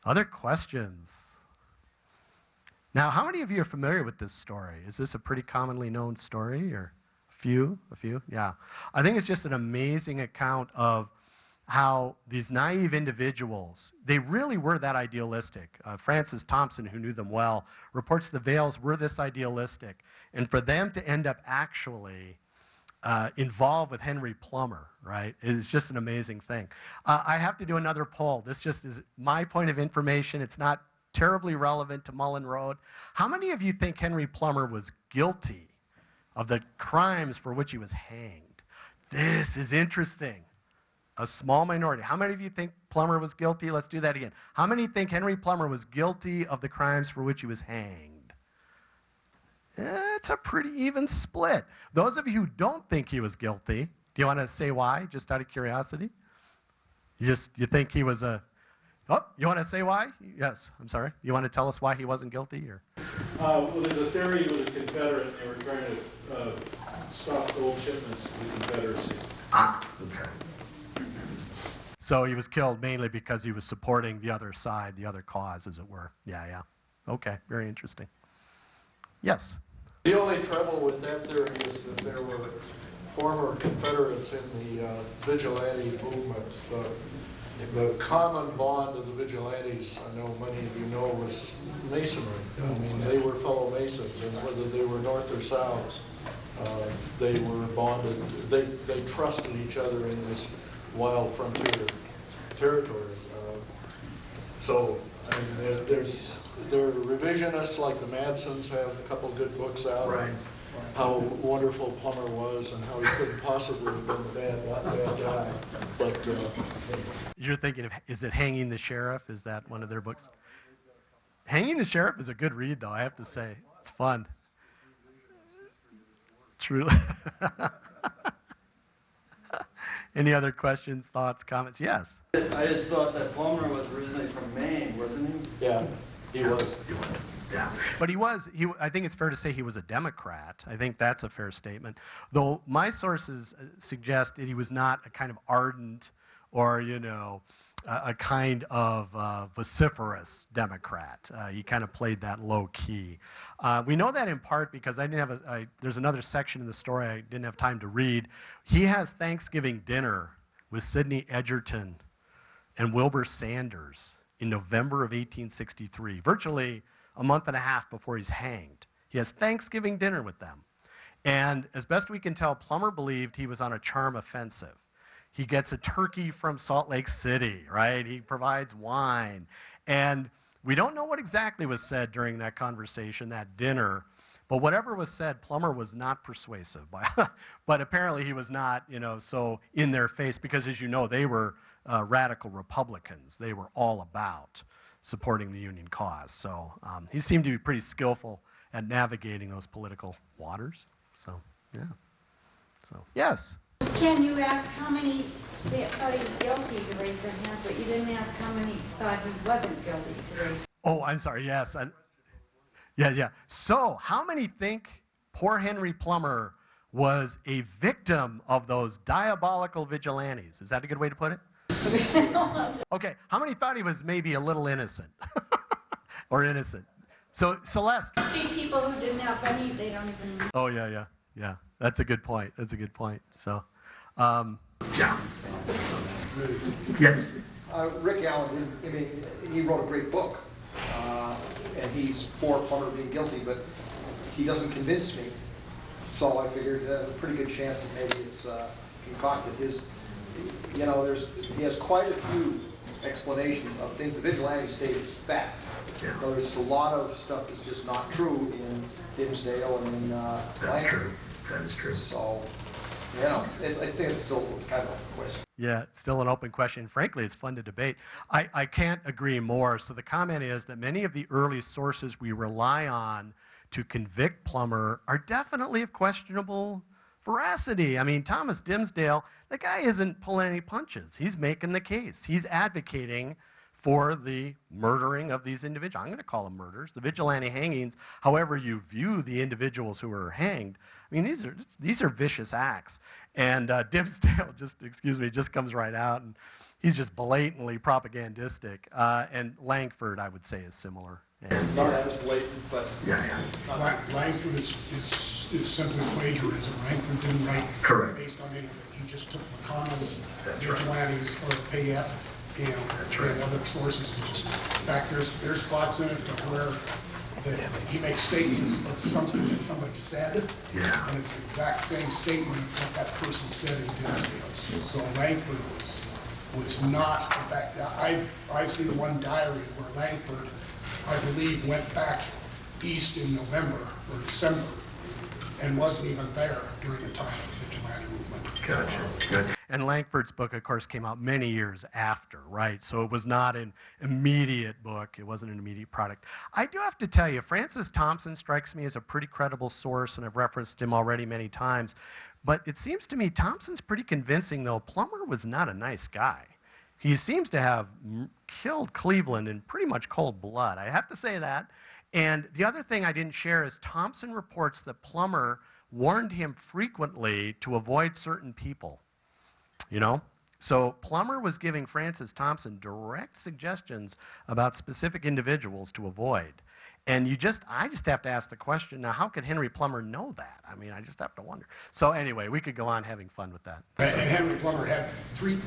other questions? Now, how many of you are familiar with this story? Is this a pretty commonly known story, or a few? Yeah. I think it's just an amazing account of how these naive individuals, they really were that idealistic. Frances Thompson, who knew them well, reports the Vales were this idealistic. And for them to end up actually involved with Henry Plummer, right, is just an amazing thing. I have to do another poll. This just is my point of information. It's not terribly relevant to Mullan Road. How many of you think Henry Plummer was guilty of the crimes for which he was hanged? This is interesting. A small minority. How many of you think Plummer was guilty? Let's do that again. How many think Henry Plummer was guilty of the crimes for which he was hanged? It's a pretty even split. Those of you who don't think he was guilty, do you want to say why, just out of curiosity? You think he was a... Oh, you want to say why? Yes, I'm sorry. You want to tell us why he wasn't guilty? Or? Well, there's a theory he was a Confederate, and they were trying to stop gold shipments to the Confederacy. Okay. So he was killed mainly because he was supporting the other side, the other cause, as it were. Yeah. Okay, very interesting. Yes? The only trouble with that theory is that there were former Confederates in the vigilante movement. The common bond of the vigilantes, I know many of you know, was masonry. I mean, they were fellow Masons, and whether they were North or South, they were bonded. They trusted each other in this wild frontier territory. So I mean, they're revisionists, like the Madsons have a couple good books out. Right. How wonderful Plummer was and how he couldn't possibly have been a bad guy. But you're thinking of, is it Hanging the Sheriff? Is that one of their books? Hanging the Sheriff is a good read, though, I have to say. It's fun. Truly. Any other questions, thoughts, comments? Yes? I just thought that Plummer was originally from Maine, wasn't he? yeah, he was. Yeah. But I think it's fair to say he was a Democrat. I think that's a fair statement. Though my sources suggest that he was not a kind of ardent or, a kind of vociferous Democrat. He kind of played that low key. We know that in part because I didn't have there's another section in the story I didn't have time to read. He has Thanksgiving dinner with Sidney Edgerton and Wilbur Sanders in November of 1863, virtually a month and a half before he's hanged. He has Thanksgiving dinner with them. And as best we can tell, Plummer believed he was on a charm offensive. He gets a turkey from Salt Lake City, right? He provides wine. And we don't know what exactly was said during that conversation, that dinner, but whatever was said, Plummer was not persuasive. But apparently he was not, so in their face, because as you know, they were radical Republicans. They were all about supporting the Union cause. So he seemed to be pretty skillful at navigating those political waters. So, yeah. So, yes? Ken, you asked how many they thought he was guilty to raise their hand, but you didn't ask how many thought he wasn't guilty to raise. Oh, I'm sorry, yes. Yeah. So, how many think poor Henry Plummer was a victim of those diabolical vigilantes? Is that a good way to put it? Okay, how many thought he was maybe a little innocent? Or innocent? So, Celeste. 50 people who didn't have any, they don't even. Oh, yeah. That's a good point. So, Yeah. Yes. Rick Allen, he wrote a great book, and he's for Plummer being guilty, but he doesn't convince me. So I figured there's a pretty good chance that maybe it's concocted. He has quite a few explanations of things the vigilante state is fact. Yeah. There's a lot of stuff that's just not true in Dimsdale and in That's Lansing. true. That is true. So, I think it's kind of a question. yeah, it's still an open question. Frankly, it's fun to debate. I can't agree more. So the comment is that many of the early sources we rely on to convict Plummer are definitely of questionable veracity. I mean, Thomas Dimsdale, the guy isn't pulling any punches. He's making the case. He's advocating for the murdering of these individuals. I'm going to call them murders, the vigilante hangings, however you view the individuals who were hanged. I mean, these are vicious acts. And Dimsdale, just comes right out, and he's just blatantly propagandistic. And Langford, I would say, is similar. And, Not as blatant, but Yeah. Langford is simply plagiarism. Langford didn't write Correct. based on anything. He just took McConnell's, That's right. vigilantes, or Payette's, That's right. and other sources. In fact, there's spots in it where he makes statements of something that somebody said, Yeah. and it's the exact same statement that that person said in Dimsdale. So Langford was not, in fact, I've seen one diary where Langford, I believe, went back east in November or December and wasn't even there during the time of the vigilante movement. Gotcha. Good. And Langford's book, of course, came out many years after, right? So it was not an immediate book. It wasn't an immediate product. I do have to tell you, Francis Thompson strikes me as a pretty credible source, and I've referenced him already many times. But it seems to me Thompson's pretty convincing, though. Plummer was not a nice guy. He seems to have killed Cleveland in pretty much cold blood. I have to say that. And the other thing I didn't share is Thompson reports that Plummer warned him frequently to avoid certain people. So Plummer was giving Francis Thompson direct suggestions about specific individuals to avoid. And I just have to ask the question, now how could Henry Plummer know that? I mean, I just have to wonder. So anyway, we could go on having fun with that. And Henry Plummer had three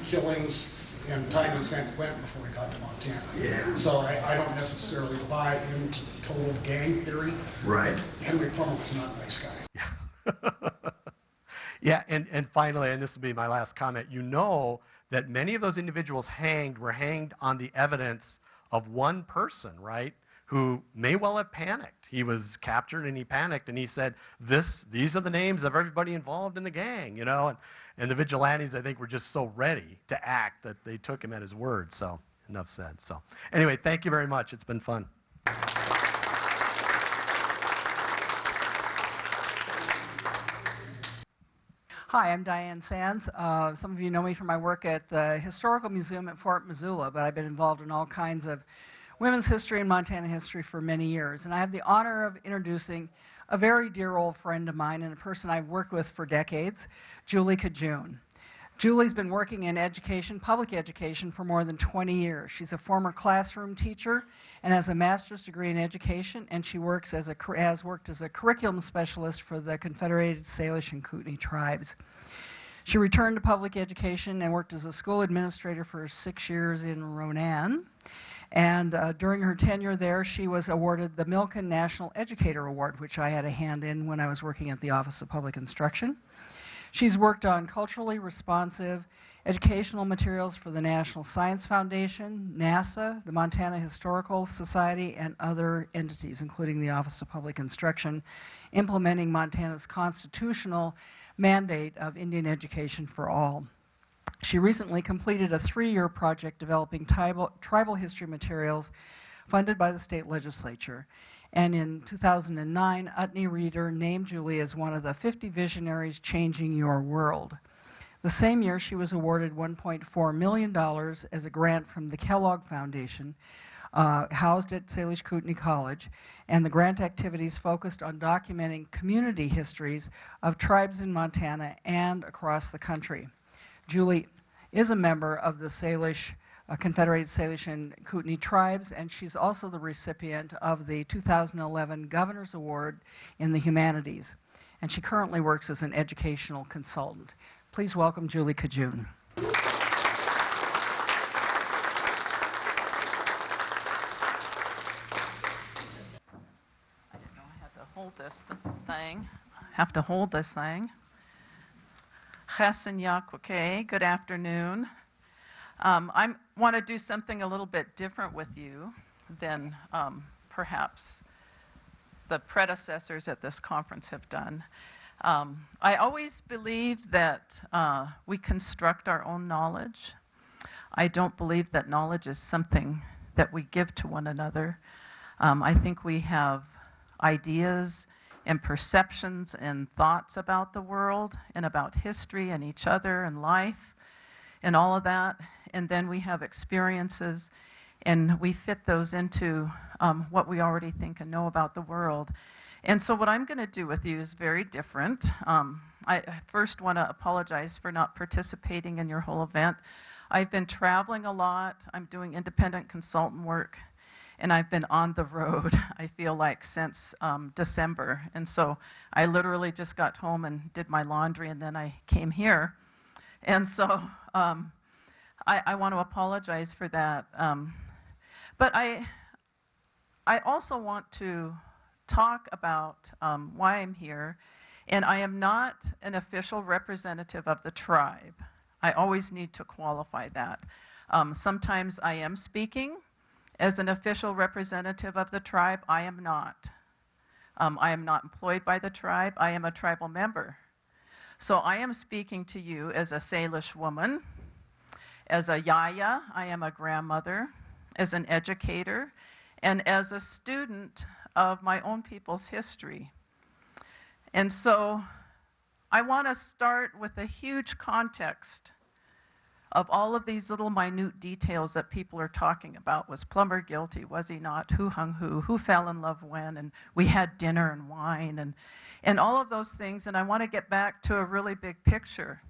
killings in time in San Quentin before he got to Montana. Yeah. So I don't necessarily buy into total gang theory. Right. Henry Plummer was not a nice guy. Yeah, and finally, and this will be my last comment, that many of those individuals were hanged on the evidence of one person, right, who may well have panicked. He was captured and he panicked and he said, these are the names of everybody involved in the gang, and the vigilantes, I think, were just so ready to act that they took him at his word. So enough said. So anyway, thank you very much. It's been fun. Hi, I'm Diane Sands. Some of you know me from my work at the Historical Museum at Fort Missoula, but I've been involved in all kinds of women's history and Montana history for many years. And I have the honor of introducing a very dear old friend of mine and a person I've worked with for decades, Julie Cajune. Julie's been working in education, public education, for more than 20 years. She's a former classroom teacher and has a master's degree in education, and she has worked as a curriculum specialist for the Confederated Salish and Kootenai tribes. She returned to public education and worked as a school administrator for 6 years in Ronan. And during her tenure there, she was awarded the Milken National Educator Award, which I had a hand in when I was working at the Office of Public Instruction. She's worked on culturally responsive educational materials for the National Science Foundation, NASA, the Montana Historical Society, and other entities, including the Office of Public Instruction, implementing Montana's constitutional mandate of Indian education for all. She recently completed a 3-year project developing tribal history materials funded by the state legislature. And in 2009, Utne Reader named Julie as one of the 50 visionaries changing your world. The same year, she was awarded $1.4 million as a grant from the Kellogg Foundation, housed at Salish Kootenai College, and the grant activities focused on documenting community histories of tribes in Montana and across the country. Julie is a member of the Salish Confederated Salish and Kootenai tribes, and she's also the recipient of the 2011 Governor's Award in the Humanities. And she currently works as an educational consultant. Please welcome Julie Cajune. I didn't know I had to hold this thing. I have to hold this thing. Ches and Yakwake, good afternoon. I want to do something a little bit different with you than perhaps the predecessors at this conference have done. I always believe that we construct our own knowledge. I don't believe that knowledge is something that we give to one another. I think we have ideas and perceptions and thoughts about the world and about history and each other and life and all of that. And then we have experiences, and we fit those into what we already think and know about the world. And so what I'm going to do with you is very different. I first want to apologize for not participating in your whole event. I've been traveling a lot. I'm doing independent consultant work, and I've been on the road, I feel like, since December. And so I literally just got home and did my laundry, and then I came here. And so I want to apologize for that. But I also want to talk about why I'm here. And I am not an official representative of the tribe. I always need to qualify that. Sometimes I am speaking as an official representative of the tribe. I am not. I am not employed by the tribe. I am a tribal member. So I am speaking to you as a Salish woman, as a yaya, I am a grandmother, as an educator, and as a student of my own people's history. And so I want to start with a huge context of all of these little minute details that people are talking about. Was Plummer guilty? Was he not? Who hung who? Who fell in love when? And we had dinner and wine and all of those things. And I want to get back to a really big picture,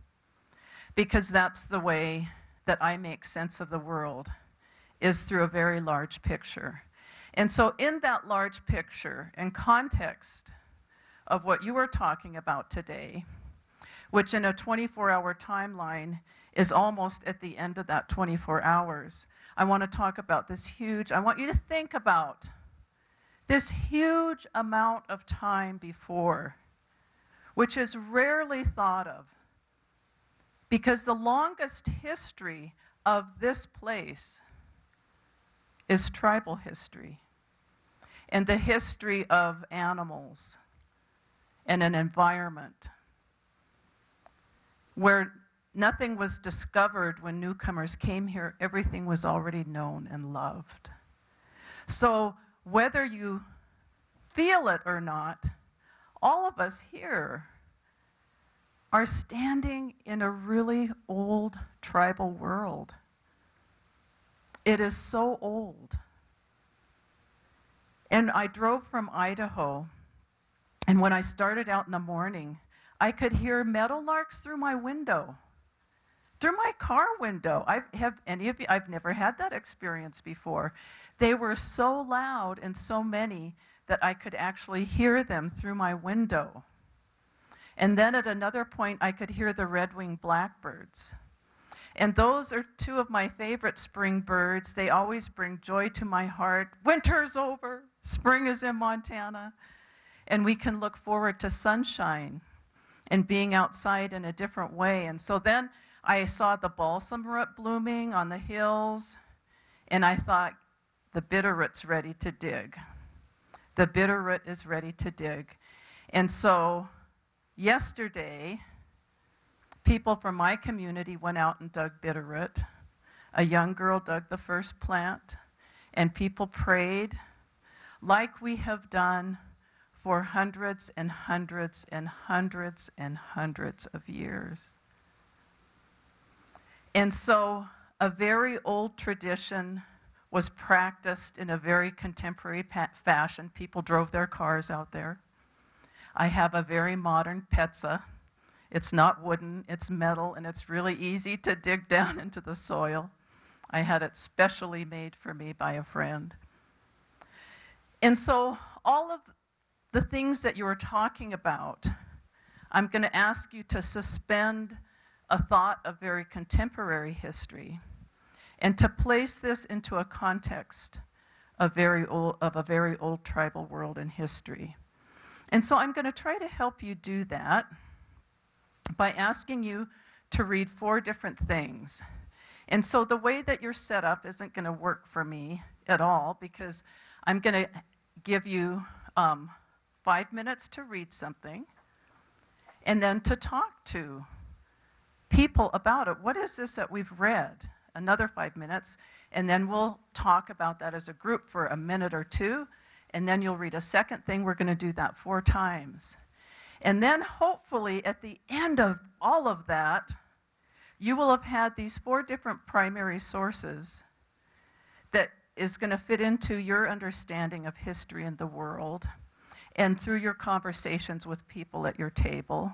because that's the way that I make sense of the world, is through a very large picture. And so in that large picture and context of what you are talking about today, which in a 24-hour timeline is almost at the end of that 24 hours, I want to talk about this huge, I want you to think about this huge amount of time before, which is rarely thought of. Because the longest history of this place is tribal history, and the history of animals and an environment where nothing was discovered when newcomers came here. Everything was already known and loved. So whether you feel it or not, all of us here are standing in a really old tribal world. It is so old. And I drove from Idaho, and when I started out in the morning, I could hear meadowlarks through my window. through my car window. I've never had that experience before. They were so loud and so many that I could actually hear them through my window. And then at another point, I could hear the red-winged blackbirds. And those are two of my favorite spring birds. They always bring joy to my heart. Winter's over, spring is in Montana, and we can look forward to sunshine and being outside in a different way. And so then I saw the balsam root blooming on the hills, and I thought, the bitterroot's ready to dig. The bitterroot is ready to dig. And so yesterday, people from my community went out and dug bitterroot. A young girl dug the first plant, and people prayed like we have done for hundreds and hundreds and hundreds and hundreds of years. And so a very old tradition was practiced in a very contemporary fashion. People drove their cars out there. I have a very modern Petza. It's not wooden, it's metal, and it's really easy to dig down into the soil. I had it specially made for me by a friend. And so all of the things that you were talking about, I'm going to ask you to suspend a thought of very contemporary history and to place this into a context of a very old tribal world and history. And so I'm going to try to help you do that by asking you to read 4 different things. And so the way that you're set up isn't going to work for me at all, because I'm going to give you 5 minutes to read something and then to talk to people about it. What is this that we've read? Another 5 minutes, and then we'll talk about that as a group for a minute or 2, and then you'll read a second thing. We're going to do that 4 times. And then hopefully at the end of all of that, you will have had these 4 different primary sources that is going to fit into your understanding of history and the world, and through your conversations with people at your table.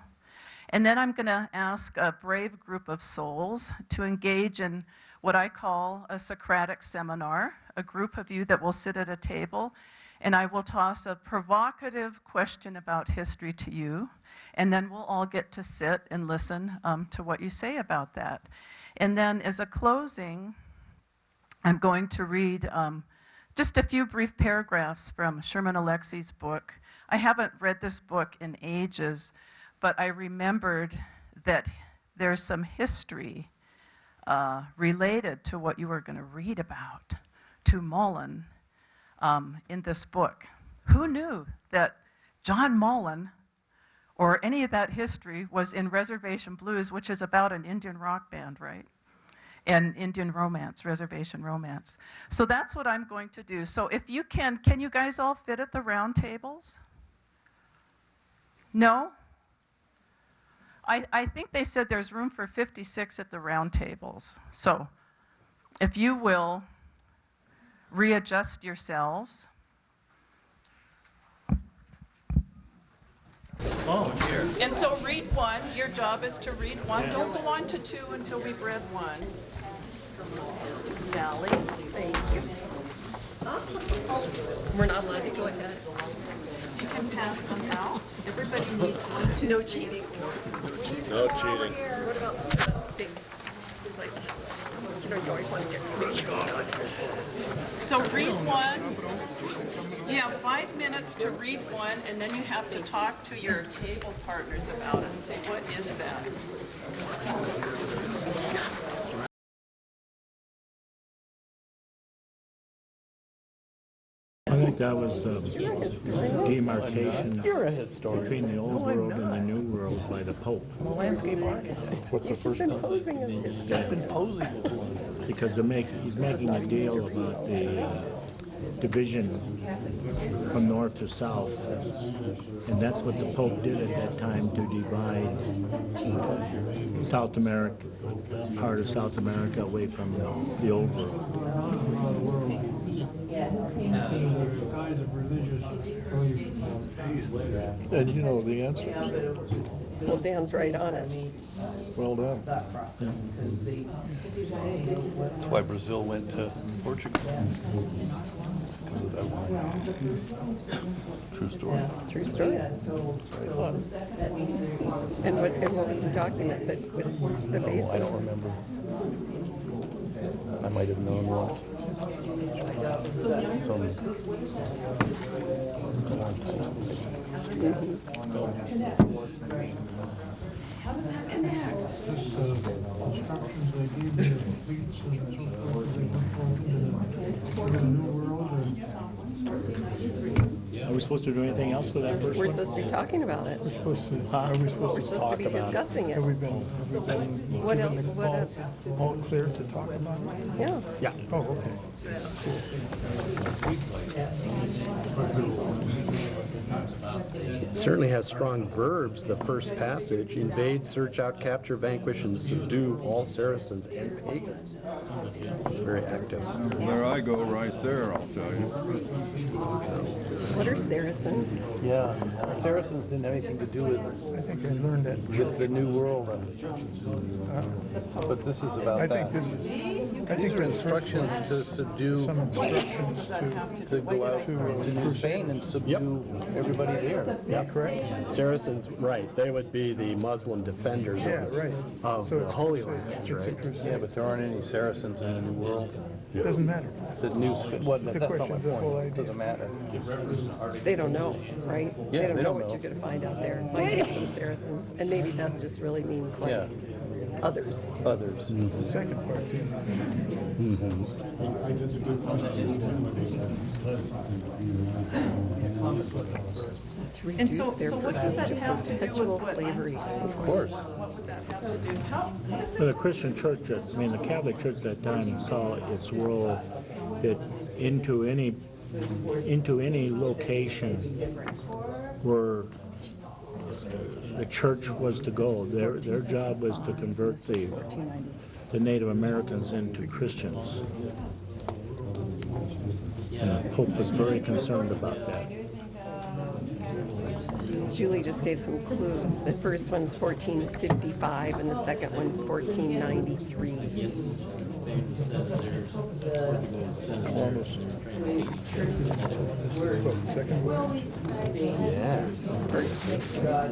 And then I'm going to ask a brave group of souls to engage in what I call a Socratic seminar, a group of you that will sit at a table, and I will toss a provocative question about history to you, and then we'll all get to sit and listen to what you say about that. And then as a closing, I'm going to read just a few brief paragraphs from Sherman Alexie's book. I haven't read this book in ages, but I remembered that there's some history related to what you are going to read about, to Mullan, in this book. Who knew that John Mullan, or any of that history, was in Reservation Blues, which is about an Indian rock band, right? And Indian romance, reservation romance. So that's what I'm going to do. So if you can you guys all fit at the round tables? No? I think they said there's room for 56 at the round tables. So if you will readjust yourselves. Oh, dear. And so read 1. Your job is to read 1. Don't go on to 2 until we've read 1. Sally, thank you. We're not allowed to go ahead. You can pass them out. Everybody needs one too. No cheating. No cheating. What about this big, like, you always want to make sure you're done. So read 1. You have 5 minutes to read 1, and then you have to talk to your table partners about it and say, what is that? I think that was the demarcation between the old world and the new world by the Pope. I'm a landscape architect. You've just been posing in this. Just been posing this one. Because he's making a deal about the division from north to south. And that's what the Pope did at that time, to divide South America, part of South America away from the old world. And you know the answer. Well, Dan's right on it. Well done. That process, because they That's why Brazil went to Portugal. Because of that wine. True story. True story. And what was the document that was the basis? I don't remember. I might have known once. Some How does that connect? Are we supposed to do anything else with that first We're one? supposed to be talking about it. Are we supposed to We're supposed to be discussing it. Have we been What else? What else? all clear to talk about it? Yeah. Yeah. Oh, okay. It certainly has strong verbs. The first passage: invade, search out, capture, vanquish, and subdue all Saracens and pagans. It's very active. There I go right there, I'll tell you. What are Saracens? Yeah, Saracens didn't have anything to do with. I think I learned that with the New World. But this is about that. I think this is. These are instructions to subdue. Some instructions to go out to New Spain and subdue everybody there. Yeah, correct. Saracens, right? They would be the Muslim defenders of the Holy Lands, right? Yeah, but there aren't any Saracens in the New World. It doesn't matter. The new, well, It's a that's not my question of the whole point. It idea. doesn't matter. They don't know, right? Yeah, they don't know what you're going to find out there. Might be some Saracens, and maybe that just really means like Yeah. others. Others. The second part's easy. To And reduce so their what does persons that to have to do with perpetual what? slavery. Of course. What would that have to do? How does For the Christian church, the Catholic Church at that time saw its role that into any location where the church was to go, their job was to convert the Native Americans into Christians. And the Pope was very concerned about that. Julie just gave some clues. The first one's 1455 and the second one's 1493.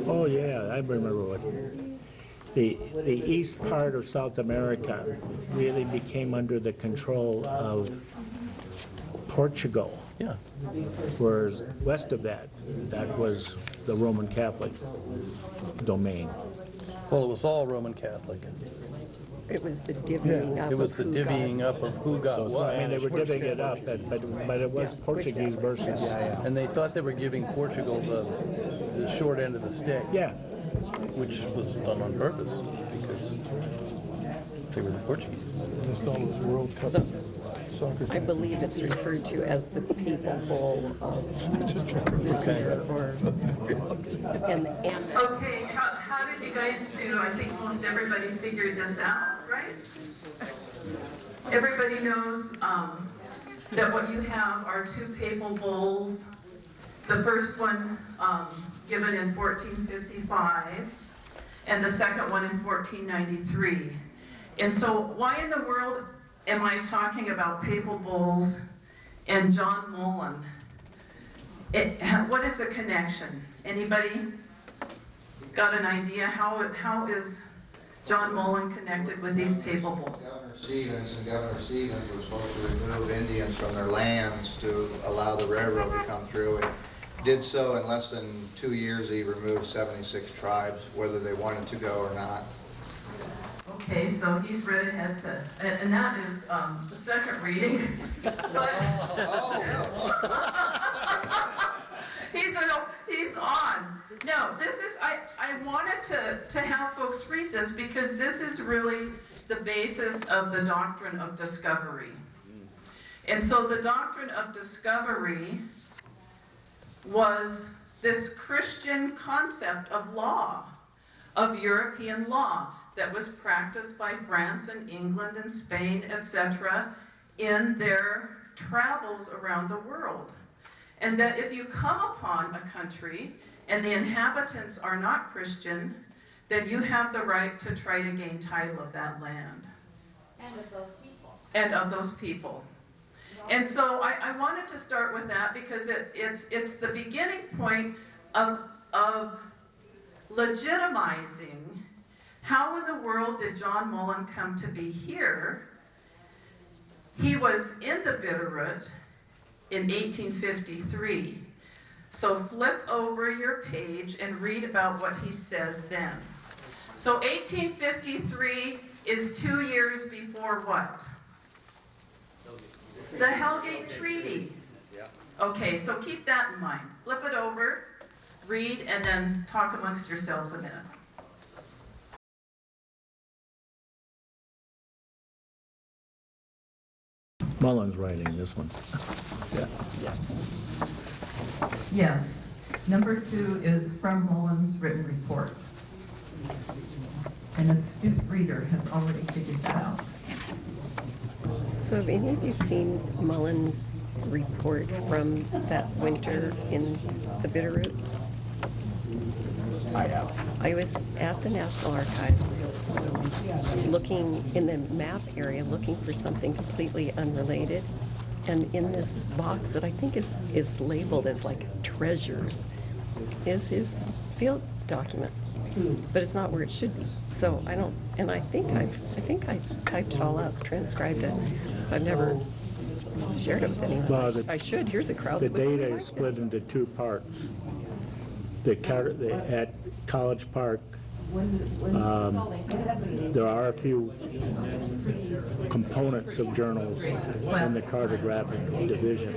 Oh yeah, I remember what. The east part of South America really became under the control of Portugal. Yeah. Whereas west of that was the Roman Catholic domain. Well, it was all Roman Catholic. It was the divvying up. It was the of who divvying up of who got what. I mean, they were divvying it up, but it was Portuguese versus. And they thought they were giving Portugal the short end of the stick. Yeah. Which was done on purpose because they were the Portuguese. Missed all those World Cup So, soccer I believe it's referred to as the Papal Bull of this year, and Okay, how did you guys do? I think most everybody figured this out, right? Everybody knows that what you have are two papal bulls. The first one given in 1455, and the second one in 1493. And so why in the world am I talking about papal bulls and John Mullan? What is the connection? Anybody got an idea? How is John Mullan connected with these papal bulls? Governor Stevens was supposed to remove Indians from their lands to allow the railroad to come through. And did so in less than 2 years. He removed 76 tribes, whether they wanted to go or not. Okay, so he's read ahead to, and that is the second reading. But he's on. No, this is, I wanted to have folks read this because this is really the basis of the doctrine of discovery. And so the doctrine of discovery was this Christian concept of law, of European law, that was practiced by France and England and Spain, etc., in their travels around the world. And that if you come upon a country and the inhabitants are not Christian, then you have the right to try to gain title of that land. And of those people. And of those people. And so I wanted to start with that because it's the beginning point of legitimizing how in the world did John Mullan come to be here. He was in the Bitterroot in 1853. So flip over your page and read about what he says then. So 1853 is 2 years before what? The Hellgate Treaty. Okay, so keep that in mind. Flip it over, read, and then talk amongst yourselves a minute. Mullen's writing this one. Yes. Number 2 is from Mullen's written report. An astute reader has already figured that out. So have any of you seen Mullen's report from that winter in the Bitterroot? I have. I was at the National Archives looking in the map area, looking for something completely unrelated. And in this box that I think is labeled as like treasures is his field document. But it's not where it should be. So I don't, and I think I typed it all up, transcribed it. I've never shared it with anyone. Well, I should. Here's a crowd. The data is split into 2 parts. At College Park, there are a few components of journals in the cartographic division.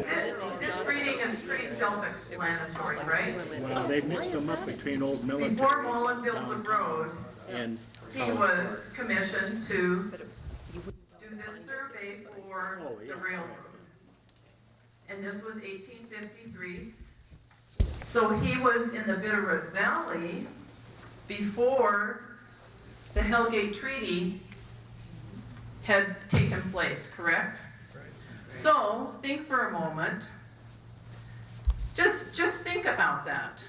This reading is pretty self-explanatory, right? Well, they mixed them up between old military. Before Mullan built the road, and he was commissioned to do this survey for the railroad. And this was 1853. So he was in the Bitterroot Valley before the Hellgate Treaty had taken place, correct? Right. So think for a moment. Just think about that.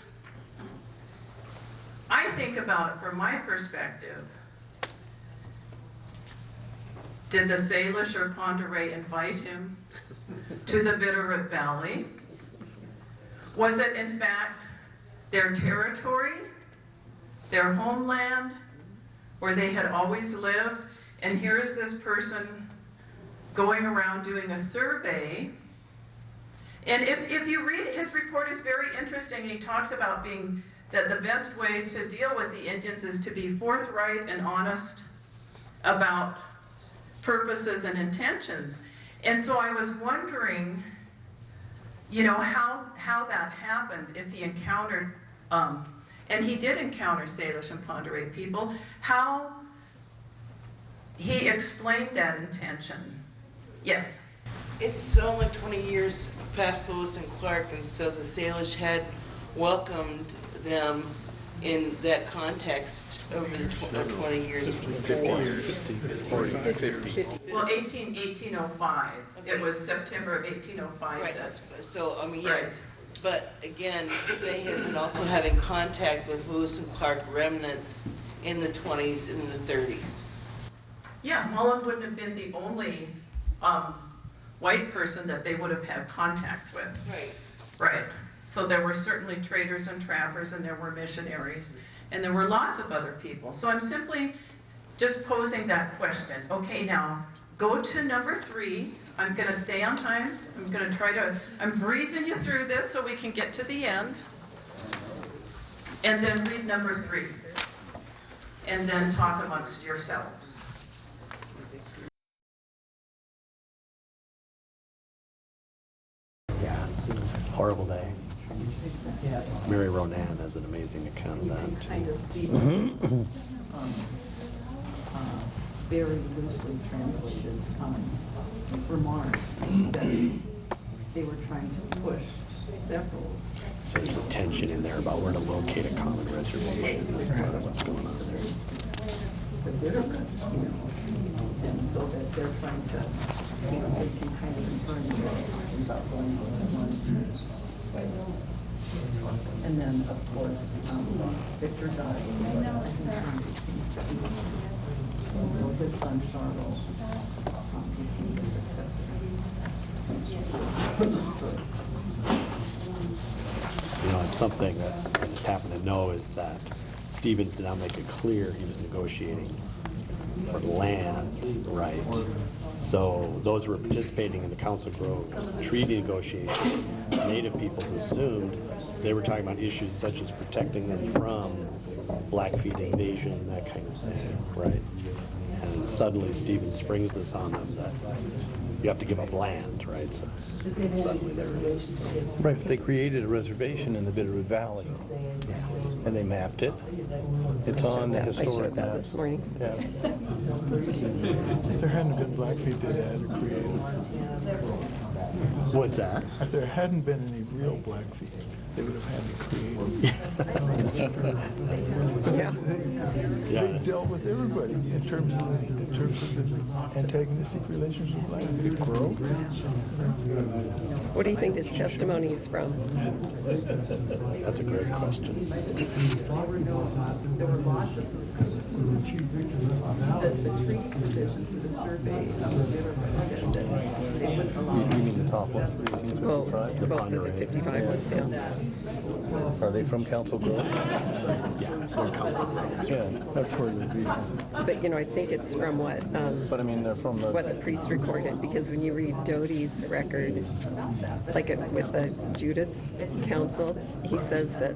I think about it from my perspective. Did the Salish or Pend Oreille invite him to the Bitterroot Valley? Was it in fact their territory, their homeland, where they had always lived? And here's this person going around doing a survey. And if you read his report, is very interesting. He talks about that the best way to deal with the Indians is to be forthright and honest about purposes and intentions. And so I was wondering, you know, how that happened, if he encountered, and he did encounter Salish and Pend Oreille people, how he explained that intention. Yes? It's only 20 years past Lewis and Clark, and so the Salish had welcomed them in that context over the 20 years before. 50. Well, 1805. Okay. It was September of 1805. Right, so, I mean, yeah. Right. But again, they had been also having contact with Lewis and Clark remnants in the 20s and the 30s. Yeah, Mullan wouldn't have been the only white person that they would have had contact with. Right. Right. So there were certainly traders and trappers, and there were missionaries, and there were lots of other people. So I'm simply just posing that question. Okay, now go to number 3. I'm going to stay on time. I'm going to I'm breezing you through this so we can get to the end. And then read number 3. And then talk amongst yourselves. Yeah, horrible day. Mary Ronan has an amazing account of that. Kind of see very loosely translated remarks that they were trying to push several. So there's a tension in there about where to locate a common reservation. That's part of what's going on there. The Bitterroot, you know, and so that they're trying to, you know, so you can kind of infer this talking about going to one place. And then, of course, Victor died in 1870. And so his son Charles became the successor. You know, and something that I just happen to know is that Stevens did not make it clear he was negotiating for land, right? So those who were participating in the Council Grove treaty negotiations, Native peoples assumed they were talking about issues such as protecting them from Blackfeet invasion, that kind of thing, right? And suddenly Stevens springs this on them that you have to give up land, right? So it's, suddenly there it is. Right, if they created a reservation in the Bitterroot Valley, and they mapped it, it's on the historic map. This morning. Yeah. If there hadn't been Blackfeet, they'd had to create it. What's that? If there hadn't been any real Blackfeet, they would have had to create it. They dealt with everybody in terms of the antagonistic relations with Blackfeet. What do you think this testimony is from? That's a great question. There were lots of the treaty provision for the survey of the Bitterroot said that they wouldn't allow. You mean the top one? Well, both of the 55 ones, yeah. Are they from Council Grove? Yeah, they're Council Grove. Yeah, that's where they'd be. But, you know, I think it's from what, But I mean, they're from the. what the priest recorded, because when you read Doty's record, like with the Judith Council, he says that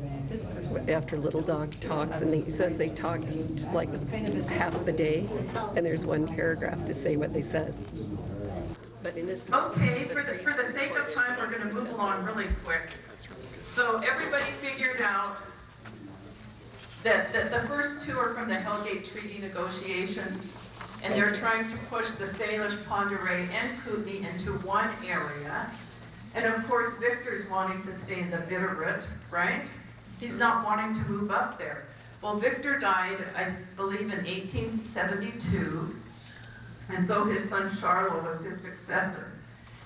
after Little Dog talks, and he says they talked like half the day, and there's one paragraph to say what they said. But in this case, Okay, for the sake of time, we're going to move along really quick. So everybody figured out that the first two are from the Hellgate Treaty negotiations, and they're trying to push the Salish, Pend Oreille, and Kootenai into one area. And of course, Victor's wanting to stay in the Bitterroot, right? He's not wanting to move up there. Well, Victor died, I believe, in 1872, and so his son Charles was his successor.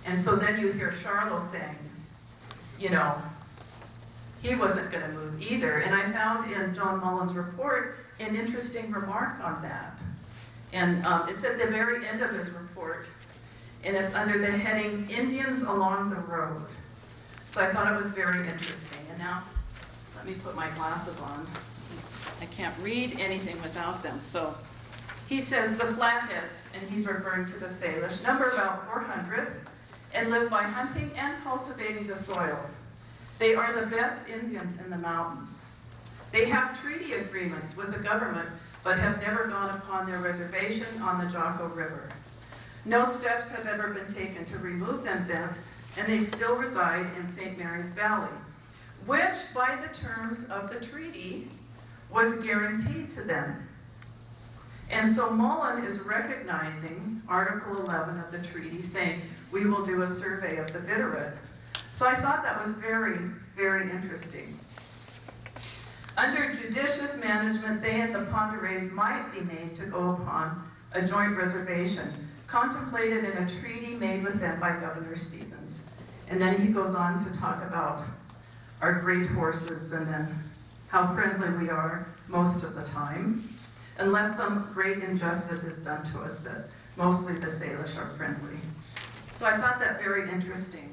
And so then you hear Charles saying, you know, he wasn't going to move either. And I found in John Mullan's report an interesting remark on that. And it's at the very end of his report, and it's under the heading, Indians Along the Road. So I thought it was very interesting. And now, let me put my glasses on. I can't read anything without them. So he says the Flatheads, and he's referring to the Salish, number about 400, and live by hunting and cultivating the soil. They are the best Indians in the mountains. They have treaty agreements with the government, but have never gone upon their reservation on the Jocko River. No steps have ever been taken to remove them thence, and they still reside in St. Mary's Valley, which, by the terms of the treaty, was guaranteed to them. And so Mullan is recognizing Article 11 of the treaty, saying, we will do a survey of the Bitterroot. So I thought that was very, very interesting. Under judicious management, they and the Pend Oreilles might be made to go upon a joint reservation, contemplated in a treaty made with them by Governor Stevens. And then he goes on to talk about our great horses and then how friendly we are most of the time, unless some great injustice is done to us, that mostly the Salish are friendly. So I thought that very interesting,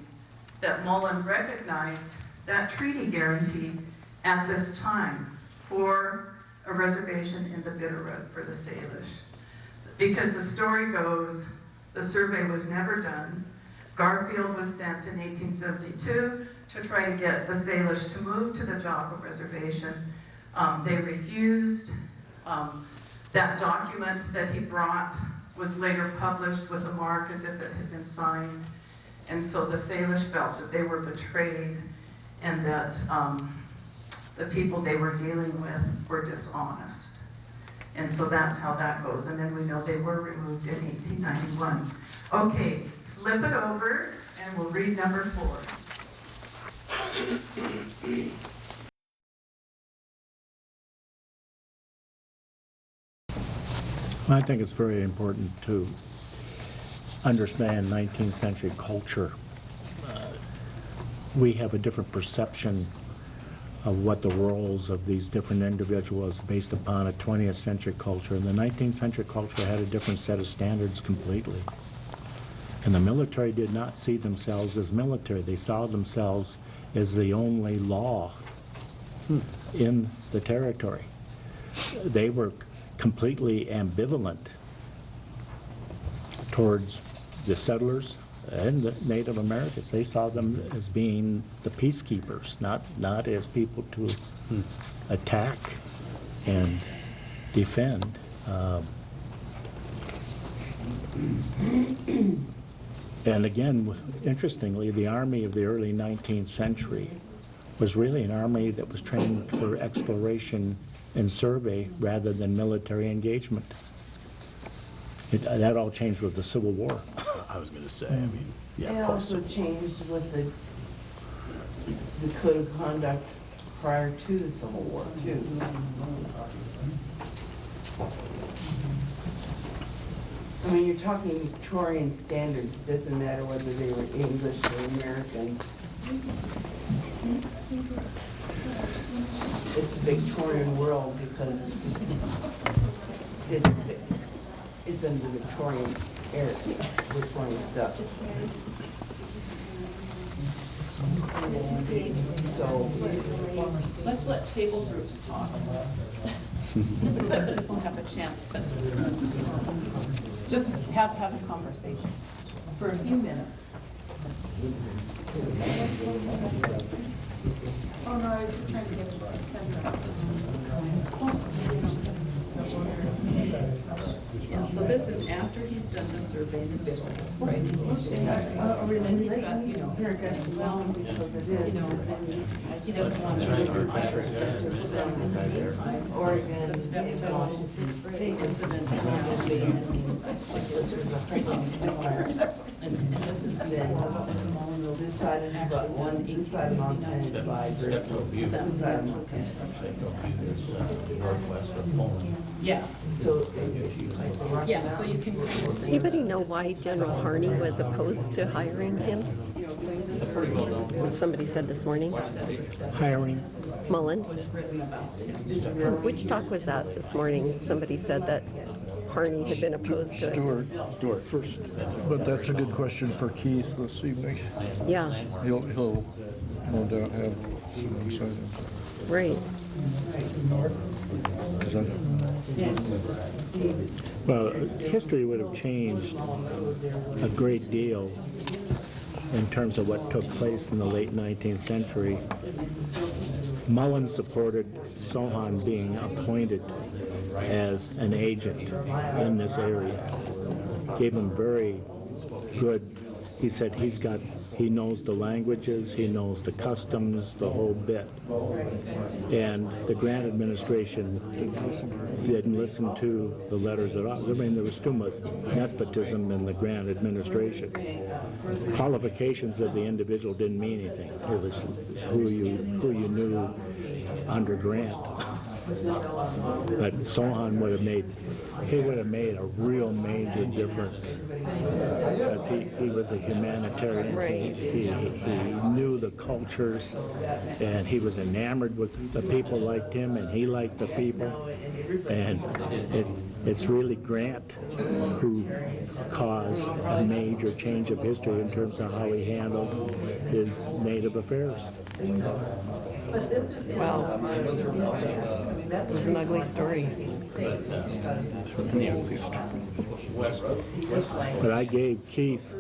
that Mullan recognized that treaty guarantee at this time for a reservation in the Bitterroot for the Salish. Because the story goes, the survey was never done. Garfield was sent in 1872 to try to get the Salish to move to the Jocko Reservation. They refused. That document that he brought was later published with a mark as if it had been signed. And so the Salish felt that they were betrayed and that the people they were dealing with were dishonest. And so that's how that goes. And then we know they were removed in 1891. Okay, flip it over and we'll read number 4. I think it's very important to understand 19th century culture. We have a different perception of what the roles of these different individuals based upon a 20th century culture. And the 19th century culture had a different set of standards completely. And the military did not see themselves as military. They saw themselves as the only law in the territory. They were completely ambivalent towards the settlers and the Native Americans. They saw them as being the peacekeepers, not as people to attack and defend. And again, interestingly, the army of the early 19th century was really an army that was trained for exploration and survey rather than military engagement. That all changed with the Civil War. I was going to say, I mean, yeah. It also changed with the code of conduct prior to the Civil War, too. I mean, you're talking Victorian standards. It doesn't matter whether they were English or American. It's a Victorian world because it's under Victorian era, Victorian stuff. So let's let table groups talk. So that people have a chance to just have a conversation for a few minutes. Oh, no, I was just trying to get a sense Yeah, so this is after he's done the survey in the building, right? And he's got, you know, paragraphs well, you know, and he doesn't want to do it. So then in the meantime, Oregon, the step to Washington State incident and this is this side of this side of Montana divide versus this side of Montana. Northwest of Poland. Yeah. So, yeah, so you can. Does anybody know why General Harney was opposed to hiring him? Somebody said this morning. Hiring Mullan. Was written about him. Which talk was that this morning? Somebody said that Harney had been opposed to it. Stuart first. But that's a good question for Keith this evening. Yeah. He'll no doubt have some insight into it. Right. Is that Well, history would have changed a great deal in terms of what took place in the late 19th century. Mullan supported Sohan being appointed as an agent in this area. Gave him very good, he said he knows the languages, he knows the customs, the whole bit. And the Grant administration didn't listen to the letters at all. I mean, there was too much despotism in the Grant administration. Qualifications of the individual didn't mean anything. It was who you knew under Grant. But Sohan would have made a real major difference because he was a humanitarian. Right. He knew the cultures, and he was enamored with the people liked him, and he liked the people. And it's really Grant who caused a major change of history in terms of how he handled his native affairs. Wow. It was an ugly story. But I gave Keith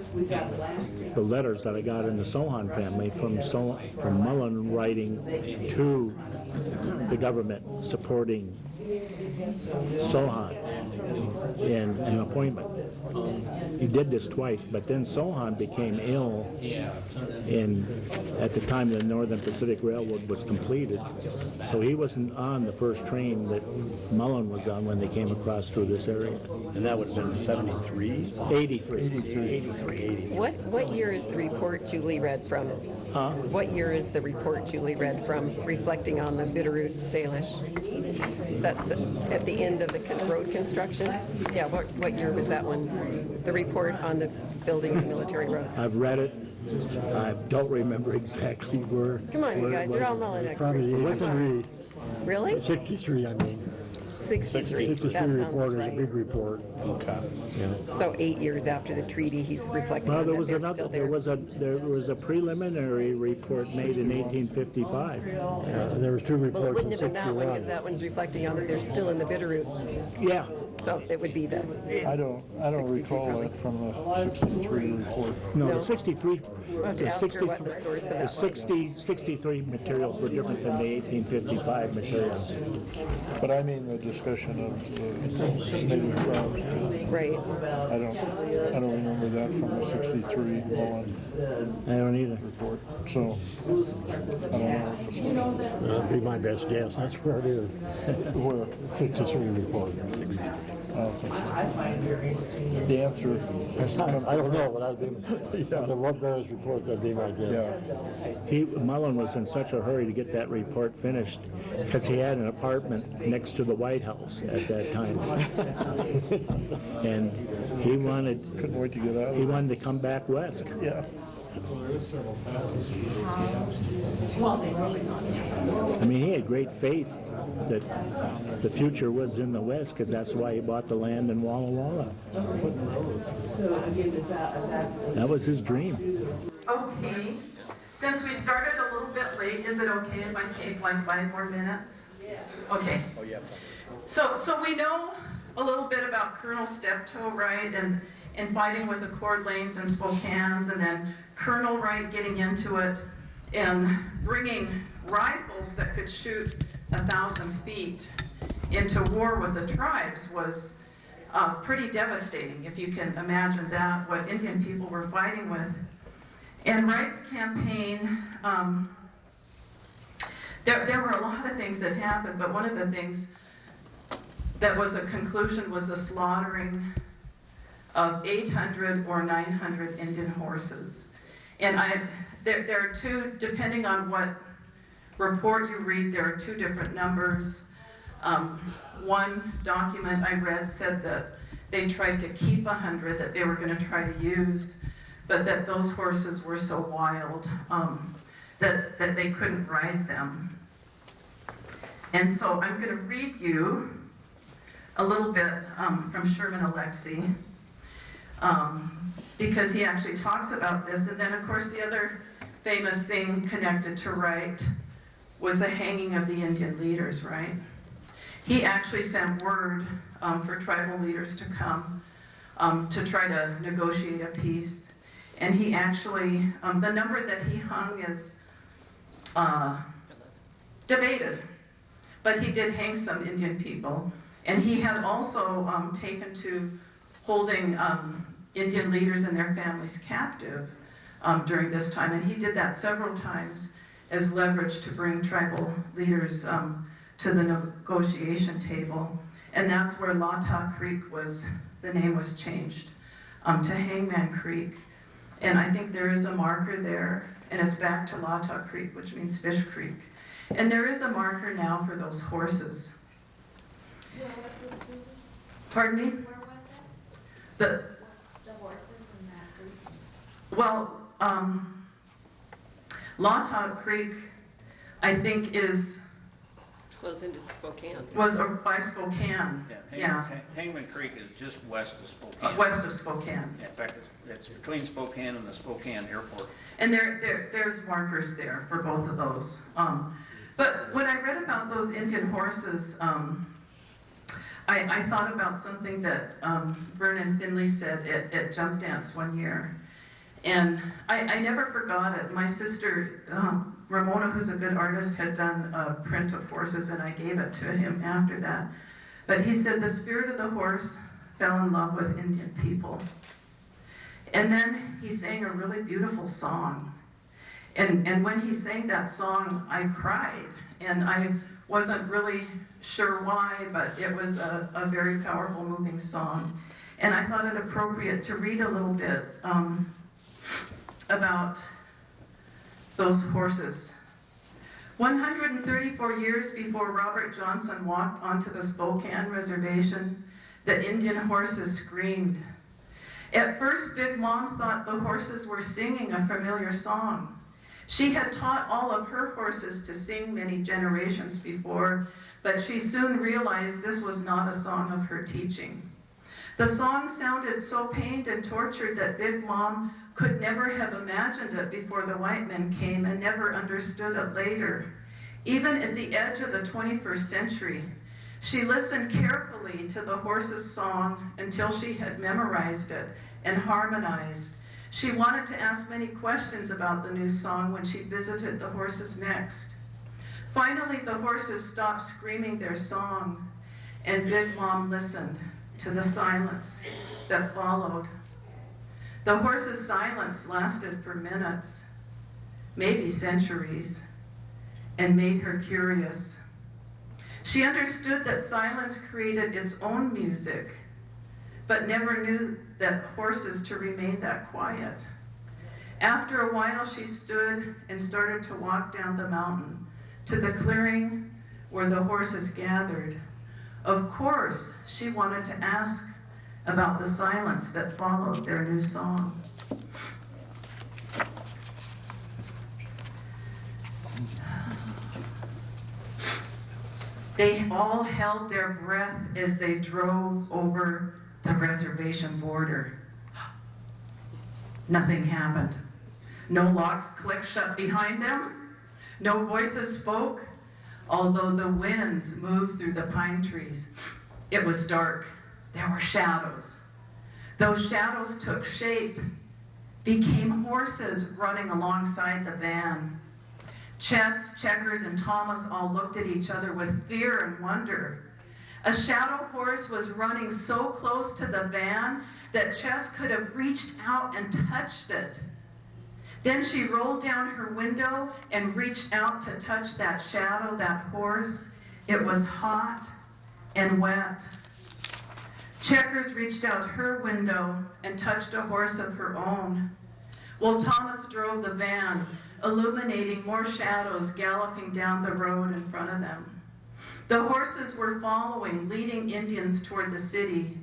the letters that I got in the Sohan family from Mullan writing to the government supporting Sohan in an appointment. He did this twice, but then Sohan became ill at the time the Northern Pacific Railroad was completed. So he wasn't on the first train that Mullan was on when they came across through this area. And that would have been 73? 83. What year is the report Julie read from? Huh? What year is the report Julie read from, reflecting on the Bitterroot Salish? That's at the end of the road construction? Yeah, what year was that one? The report on the building of Military Road? I've read it. I don't remember exactly where. Come on, you where it guys, you're was. all Mullan experts. Probably It wasn't 83. Really? 63, I mean. 63. 63 That sounds report is a right. big report. Okay. Yeah. So 8 years after the treaty, he's reflecting Well, on there that was they're another. still There there. was a preliminary report made in 1855. There was two Well, it reports wouldn't in have been that one, 61. because that one's reflecting on that they're still in the Bitterroot. Yeah. So it would be the, I don't 63 recall probably. that from the 63 report. No, No. the 63. We'll have to The ask her what the source of that was. 63 materials were different than the 1855 materials. But I mean the discussion of the native tribes. Right. I don't remember that from the 63 Mullan I don't either. report. So I don't know if it's That'd be my best guess. That's where it is. where 63 report. I don't think so. The answer has to come. I don't know, but that'd be, the Woodbury's report, that'd be my guess. Yeah. Mullan was in such a hurry to get that report finished because he had an apartment next to the White House at that time, and he Couldn't wait to get out. he wanted to come back west. Yeah. I mean, he had great faith that the future was in the west because that's why he bought the land in Walla Walla. That was his dream. Okay, since we started a little bit late, is it okay if I take like 5 more minutes? Okay. So we know a little bit about Colonel Steptoe, right, and fighting with the Coeur d'Alenes and Spokanes, and then Colonel Wright getting into it and bringing rifles that could shoot 1,000 feet into war with the tribes was pretty devastating, if you can imagine that, what Indian people were fighting with. And Wright's campaign, there were a lot of things that happened, but one of the things that was a conclusion was the slaughtering of 800 or 900 Indian horses. And there are two, depending on what report you read, there are two different numbers. One document I read said that they tried to keep 100 that they were going to try to use, but that those horses were so wild that they couldn't ride them. And so I'm going to read you a little bit from Sherman Alexie, because he actually talks about this. And then, of course, the other famous thing connected to Wright was the hanging of the Indian leaders, right? He actually sent word for tribal leaders to come to try to negotiate a peace. And he actually, the number that he hung is debated, but he did hang some Indian people. And he had also taken to holding Indian leaders and their families captive during this time. And he did that several times as leverage to bring tribal leaders to the negotiation table. And that's where Latah Creek was, the name was changed to Hangman Creek. And I think there is a marker there, and it's back to Latah Creek, which means Fish Creek. And there is a marker now for those horses. Where was this? Pardon me? Where was this? The horses in that group? Well, Latah Creek, I think Flows into Spokane. was by Spokane. Yeah. Hangman Creek is just west of Spokane. West of Spokane. In fact, it's between Spokane and the Spokane airport. And there's markers there for both of those. But when I read about those Indian horses, I thought about something that Vernon Finley said at Jump Dance one year. And I never forgot it. My sister, Ramona, who's a good artist, had done a print of horses, and I gave it to him after that. But he said the spirit of the horse fell in love with Indian people. And then he sang a really beautiful song. And when he sang that song, I cried. And I wasn't really sure why, but it was a very powerful, moving song. And I thought it appropriate to read a little bit about those horses. 134 years before Robert Johnson walked onto the Spokane Reservation, the Indian horses screamed. At first, Big Mom thought the horses were singing a familiar song. She had taught all of her horses to sing many generations before, but she soon realized this was not a song of her teaching. The song sounded so pained and tortured that Big Mom could never have imagined it before the white men came and never understood it later. Even at the edge of the 21st century, she listened carefully to the horse's song until she had memorized it and harmonized. She wanted to ask many questions about the new song when she visited the horses next. Finally, the horses stopped screaming their song, and Big Mom listened to the silence that followed. The horses' silence lasted for minutes, maybe centuries, and made her curious. She understood that silence created its own music, but never knew that horses to remain that quiet. After a while, she stood and started to walk down the mountain to the clearing where the horses gathered. Of course, she wanted to ask about the silence that followed their new song. They all held their breath as they drove over the reservation border. Nothing happened. No locks clicked shut behind them. No voices spoke, although the winds moved through the pine trees. It was dark. There were shadows. Those shadows took shape, became horses running alongside the van. Chess, Checkers, and Thomas all looked at each other with fear and wonder. A shadow horse was running so close to the van that Chess could have reached out and touched it. Then she rolled down her window and reached out to touch that shadow, that horse. It was hot and wet. Checkers reached out her window and touched a horse of her own. While Thomas drove the van, illuminating more shadows galloping down the road in front of them. The horses were following, leading Indians toward the city,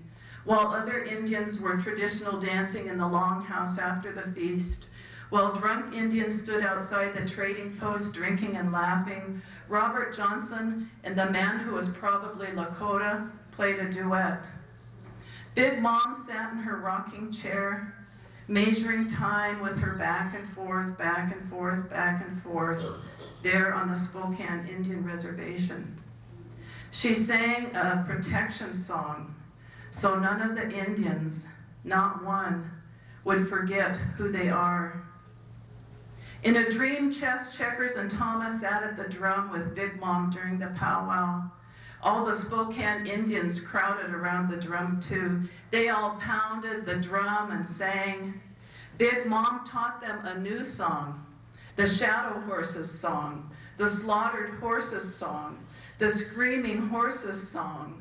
while other Indians were traditional dancing in the longhouse after the feast. While drunk Indians stood outside the trading post drinking and laughing, Robert Johnson and the man who was probably Lakota played a duet. Big Mom sat in her rocking chair, measuring time with her back and forth, back and forth, back and forth, there on the Spokane Indian Reservation. She sang a protection song, so none of the Indians, not one, would forget who they are. In a dream, Chess, Checkers, and Thomas sat at the drum with Big Mom during the powwow. All the Spokane Indians crowded around the drum too. They all pounded the drum and sang. Big Mom taught them a new song, the Shadow Horses song, the Slaughtered Horses song, the Screaming Horses song,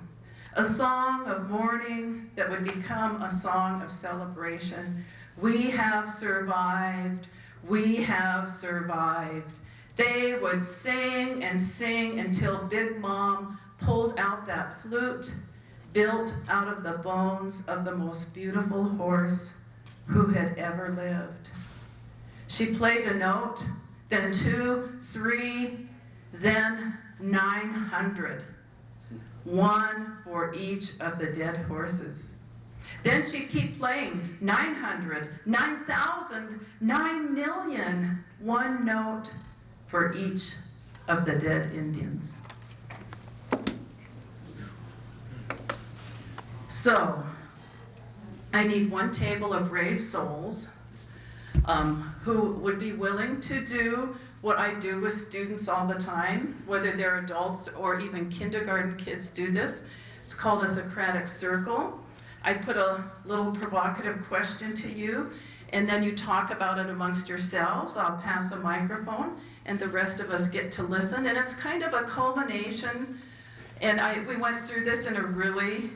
a song of mourning that would become a song of celebration. We have survived. We have survived. They would sing and sing until Big Mom pulled out that flute built out of the bones of the most beautiful horse who had ever lived. She played a note, then 2, 3, then 900. One for each of the dead horses. Then she'd keep playing 900, 9,000, 9 million, one note for each of the dead Indians. So, I need one table of brave souls who would be willing to do what I do with students all the time, whether they're adults or even kindergarten kids do this. It's called a Socratic Circle. I put a little provocative question to you, and then you talk about it amongst yourselves. I'll pass a microphone, and the rest of us get to listen. And it's kind of a culmination, and we went through this in a really,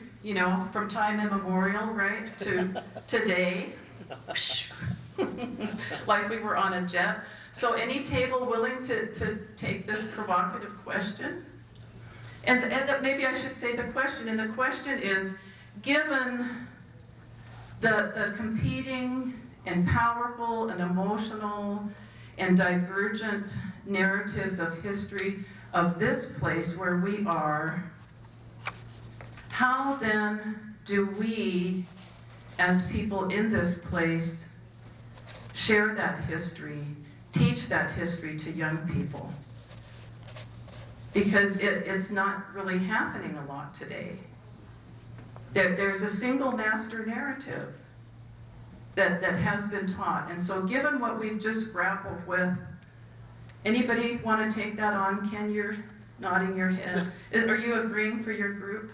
from time immemorial, right, to today, like we were on a jet. So any table willing to take this provocative question? And maybe I should say the question, and the question is, given the competing and powerful and emotional and divergent narratives of history of this place where we are, how then do we, as people in this place, share that history, teach that history to young people? Because it's not really happening a lot today. There's a single master narrative that has been taught. And so given what we've just grappled with, anybody want to take that on? Ken, you're nodding your head. Are you agreeing for your group?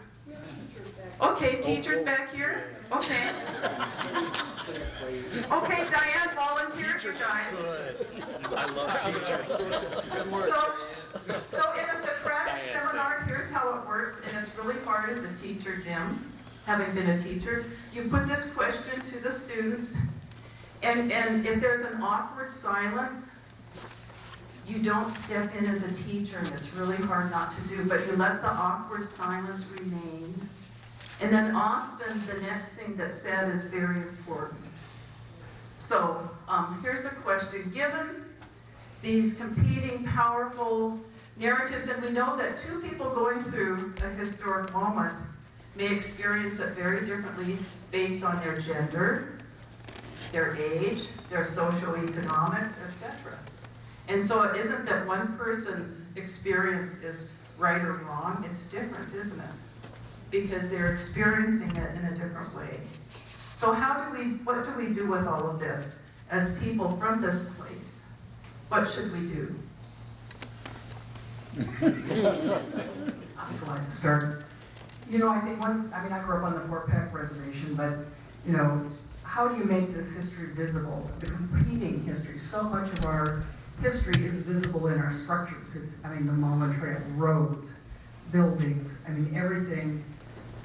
Okay, teachers back here? Okay. Okay, Diane volunteered, you guys. I love teachers. So in a Socratic seminar, here's how it works, and it's really hard as a teacher, Jim, having been a teacher. You put this question to the students, and if there's an awkward silence, you don't step in as a teacher, and it's really hard not to do, but you let the awkward silence remain. And then often the next thing that's said is very important. So here's a question. Given these competing, powerful narratives, and we know that two people going through a historic moment may experience it very differently based on their gender, their age, their socioeconomics, etc. And so it isn't that one person's experience is right or wrong, it's different, isn't it? Because they're experiencing it in a different way. So what do we do with all of this as people from this place? What should we do? I'd like to start. You know, I think I grew up on the Fort Peck Reservation, but, you know, how do you make this history visible? The competing history. So much of our history is visible in our structures. The Mullan Trail, roads, buildings, everything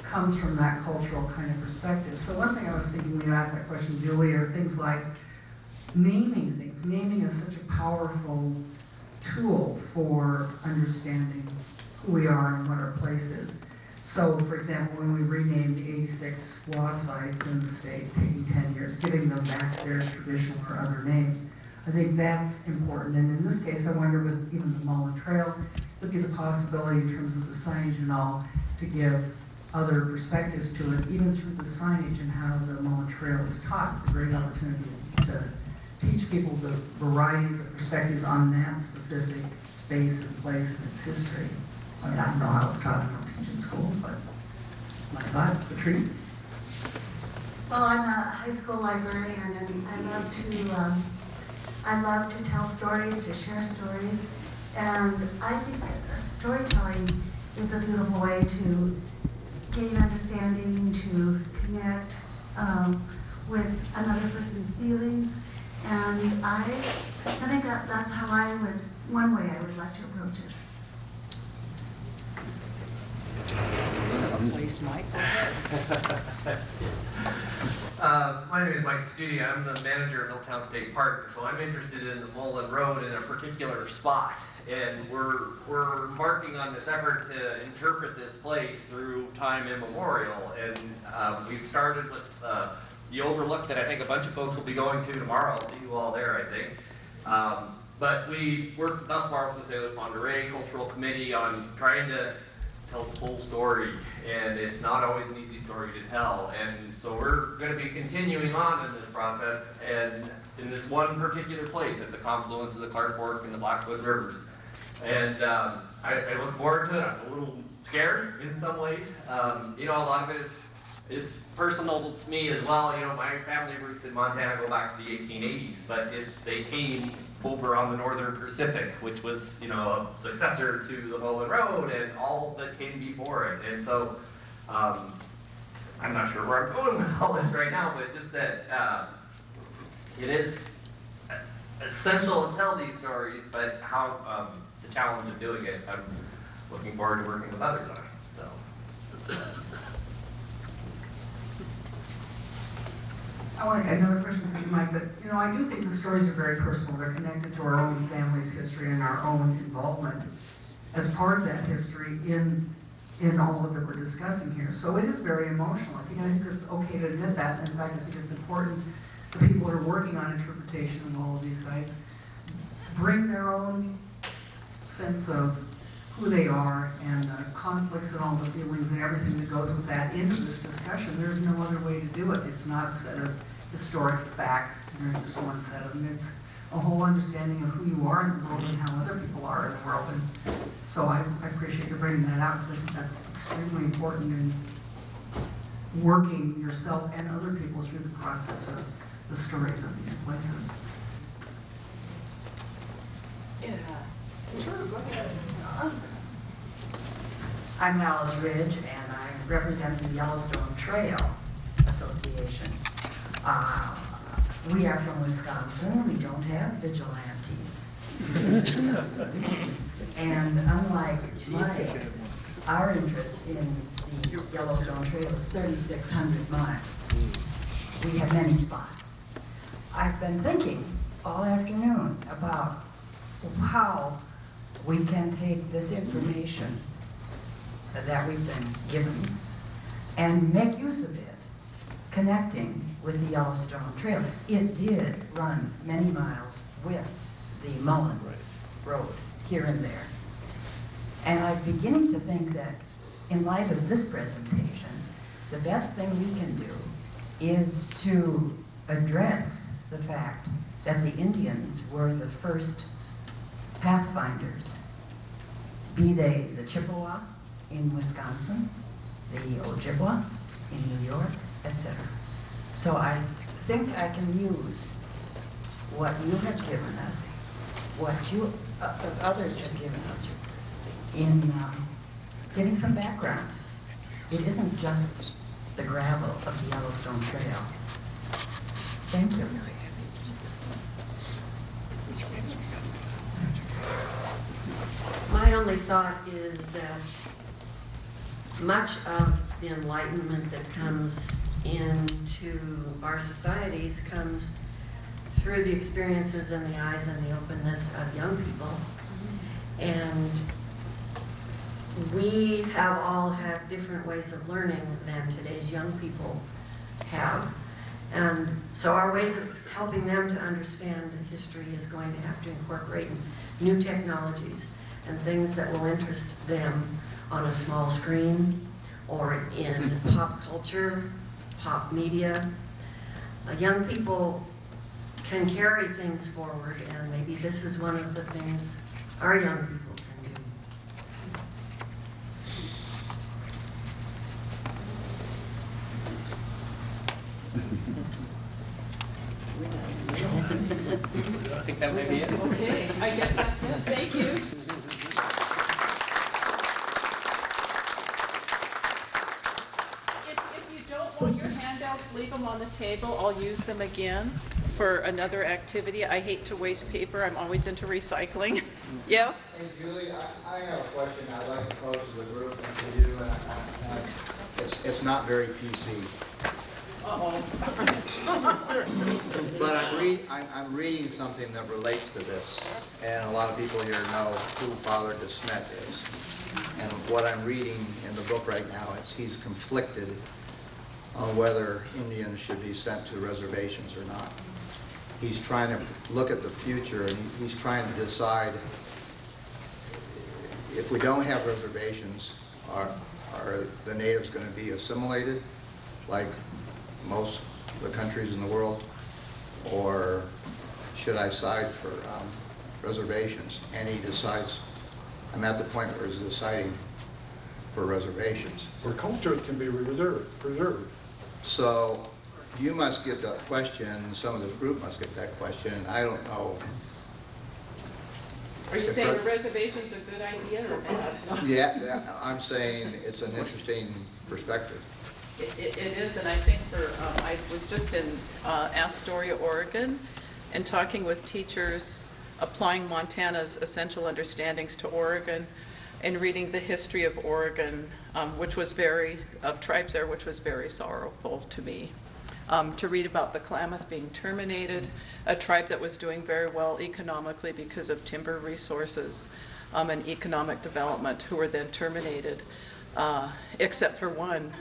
comes from that cultural kind of perspective. So one thing I was thinking when you asked that question, Julie, are things like naming things. Naming is such a powerful tool for understanding who we are and what our place is. So, for example, when we renamed 86 squaw sites in the state, taking 10 years, giving them back their traditional or other names, I think that's important. And in this case, I wonder with even the Mullan Trail, there'd be the possibility in terms of the signage and all to give other perspectives to it, even through the signage and how the Mullan Trail is taught. It's a great opportunity to teach people the varieties of perspectives on that specific space and place and its history. I don't know how it's taught, I don't teach in schools, but it's my thought. Patrice? Well, I'm a high school librarian, and I love to tell stories, to share stories, and I think that storytelling is a beautiful way to gain understanding, to connect with another person's feelings, and I think that's how one way I would like to approach it. Please, Mike. My name is Mike Studi. I'm the manager of Milltown State Park, so I'm interested in the Mullan Road in a particular spot. And we're embarking on this effort to interpret this place through time immemorial. And we've started with the overlook that I think a bunch of folks will be going to tomorrow. I'll see you all there, I think. But we worked thus far with the Sailors Monterey Cultural Committee on trying to tell the whole story, and it's not always an easy story to tell. And so we're going to be continuing on in this process, and in this one particular place at the confluence of the Clark Fork and the Blackfoot Rivers. And I look forward to it. I'm a little scared in some ways. You know, a lot of it is personal to me as well. You know, my family roots in Montana go back to the 1880s, but they came over on the Northern Pacific, which was, you know, a successor to the Mullan Road and all that came before it. And so, I'm not sure where I'm going with all this right now, but just that it is essential to tell these stories, but how the challenge of doing it, I'm looking forward to working with others on it. So. I want another question for you, Mike, but you know, I do think the stories are very personal. They're connected to our own family's history and our own involvement as part of that history in in all that we're discussing here. So it is very emotional. I think it's okay to admit that. And in fact, I think it's important the people who are working on interpretation of all of these sites bring their own sense of who they are and conflicts and all the feelings and everything that goes with that into this discussion. There's no other way to do it. It's not a set of historic facts. There's just one set of them. It's a whole understanding of who you are in the world and how other people are in the world. And so I appreciate you bringing that out, because I think that's extremely important in working yourself and other people through the process of the stories of these places. Yeah. Sure, go ahead. I'm Alice Ridge, and I represent the Yellowstone Trail Association. We are from Wisconsin. We don't have vigilantes in Wisconsin. And unlike Mike, our interest in the Yellowstone Trail is 3,600 miles. We have many spots. I've been thinking all afternoon about how we can take this information that we've been given and make use of it, connecting with the Yellowstone Trail. It did run many miles with the Mullan Road here and there. And I'm beginning to think that in light of this presentation, the best thing we can do is to address the fact that the Indians were the first pathfinders, be they the Chippewa in Wisconsin, the Ojibwa in New York, etc. So I think I can use what you have given us, what you others have given us, in giving some background. It isn't just the gravel of the Yellowstone Trail. Thank you. My only thought is that much of the enlightenment that comes into our societies comes through the experiences and the eyes and the openness of young people. And we have all had different ways of learning than today's young people have. And so our ways of helping them to understand history is going to have to incorporate new technologies and things that will interest them on a small screen or in pop culture, pop media. Young people can carry things forward, and maybe this is one of the things our young people can do. I think that may be it. Okay, I guess that's it. Thank you. If you don't want your handouts, leave them on the table. I'll use them again for another activity. I hate to waste paper. I'm always into recycling. Yes? Hey, Julie, I have a question I'd like to pose to the group and to you. It's not very PC. But I'm reading something that relates to this, and a lot of people here know who Father DeSmet is. And what I'm reading in the book right now, he's conflicted on whether Indians should be sent to reservations or not. He's trying to look at the future, and he's trying to decide if we don't have reservations, are the natives going to be assimilated like most of the countries in the world, or should I side for reservations? And he decides, I'm at the point where he's deciding for reservations. Where culture can be preserved. So you must get that question, some of the group must get that question, and I don't know. Are you saying the reservation's a good idea or bad? Yeah, I'm saying it's an interesting perspective. It is, and I think I was just in Astoria, Oregon, and talking with teachers applying Montana's essential understandings to Oregon and reading the history of Oregon, of tribes there, which was very sorrowful to me. To read about the Klamath being terminated, a tribe that was doing very well economically because of timber resources and economic development, who were then terminated. except for one,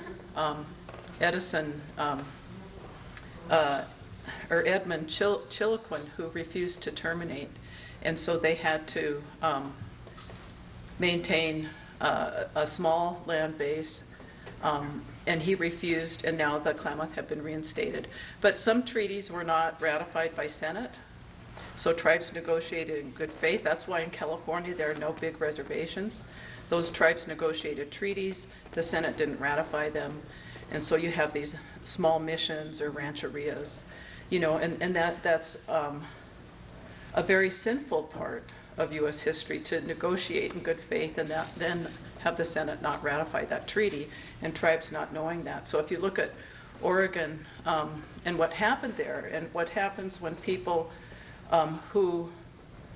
Edison, or Edmund Chiloquin, who refused to terminate. And so they had to maintain a small land base, and he refused, and now the Klamath have been reinstated. But some treaties were not ratified by Senate, so tribes negotiated in good faith. That's why in California there are no big reservations. Those tribes negotiated treaties, the Senate didn't ratify them, and so you have these small missions or rancherias, you know, and that's a very sinful part of U.S. history, to negotiate in good faith and then have the Senate not ratify that treaty, and tribes not knowing that. So if you look at Oregon and what happened there, and what happens when people who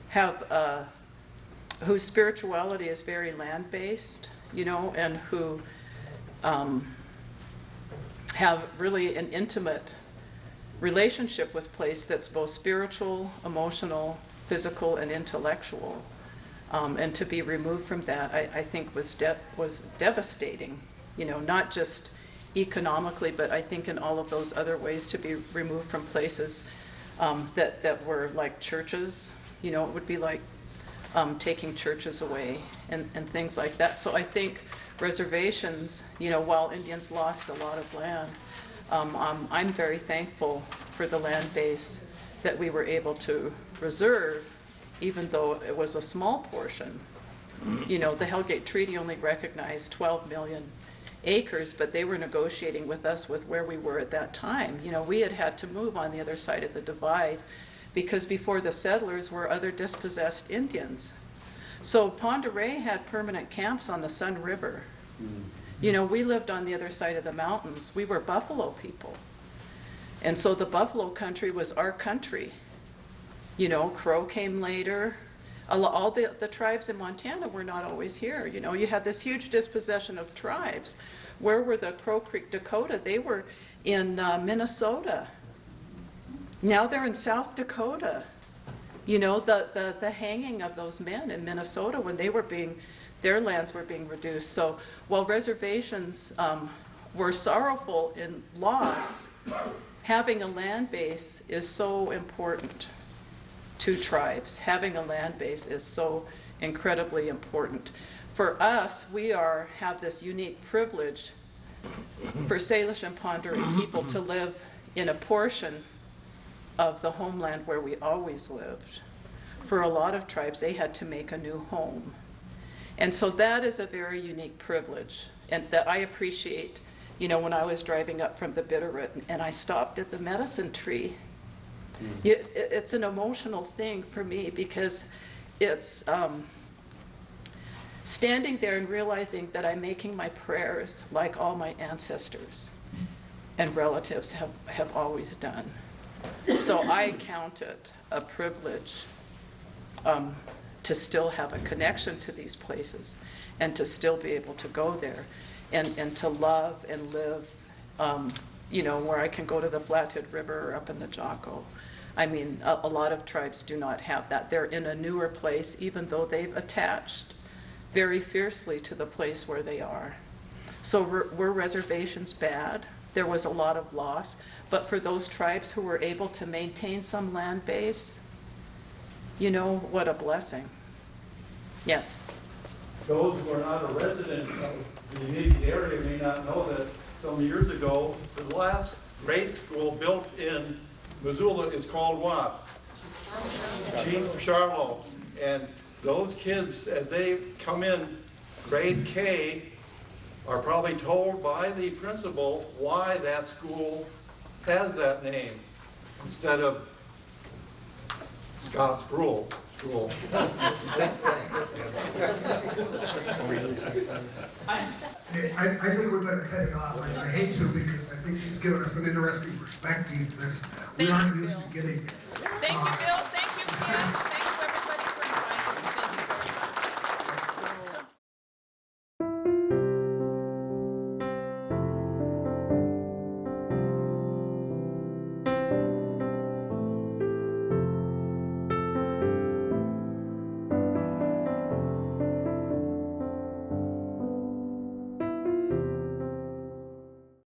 have whose spirituality is very land-based, you know, and who have really an intimate relationship with place that's both spiritual, emotional, physical, and intellectual, and to be removed from that, I think was devastating, you know, not just economically, but I think in all of those other ways, to be removed from places that were like churches, you know, it would be like taking churches away and things like that. So I think reservations, you know, while Indians lost a lot of land, I'm very thankful for the land base that we were able to reserve, even though it was a small portion. You know, the Hellgate Treaty only recognized 12 million acres, but they were negotiating with us with where we were at that time. You know, we had to move on the other side of the divide, because before the settlers were other dispossessed Indians. So Pend Oreille had permanent camps on the Sun River. You know, we lived on the other side of the mountains. We were buffalo people. And so the buffalo country was our country. You know, Crow came later. All the tribes in Montana were not always here. You know, you had this huge dispossession of tribes. Where were the Crow Creek Dakota? They were in Minnesota. Now they're in South Dakota. You know, the hanging of those men in Minnesota when they were their lands were being reduced. So while reservations were sorrowful in loss, having a land base is so important to tribes. Having a land base is so incredibly important. For us, we have this unique privilege for Salish and Pend Oreille people to live in a portion of the homeland where we always lived. For a lot of tribes, they had to make a new home. And so that is a very unique privilege, and that I appreciate. You know, when I was driving up from the Bitterroot and I stopped at the medicine tree, it's an emotional thing for me, because it's standing there and realizing that I'm making my prayers like all my ancestors and relatives have always done. So I count it a privilege to still have a connection to these places, and to still be able to go there and to love and live, you know, where I can go to the Flathead River or up in the Jocko. I mean, a lot of tribes do not have that. They're in a newer place, even though they've attached very fiercely to the place where they are. So were reservations bad? There was a lot of loss. But for those tribes who were able to maintain some land base, you know, what a blessing. Yes? Those who are not a resident of the immediate area may not know that some years ago, the last grade school built in Missoula is called what? Chief Charlo. And those kids, as they come in grade K, are probably told by the principal why that school has that name instead of Scott Sproul School. I think we better cut it off. I hate to, because I think she's given us an interesting perspective that we aren't used to getting. Thank you, Bill.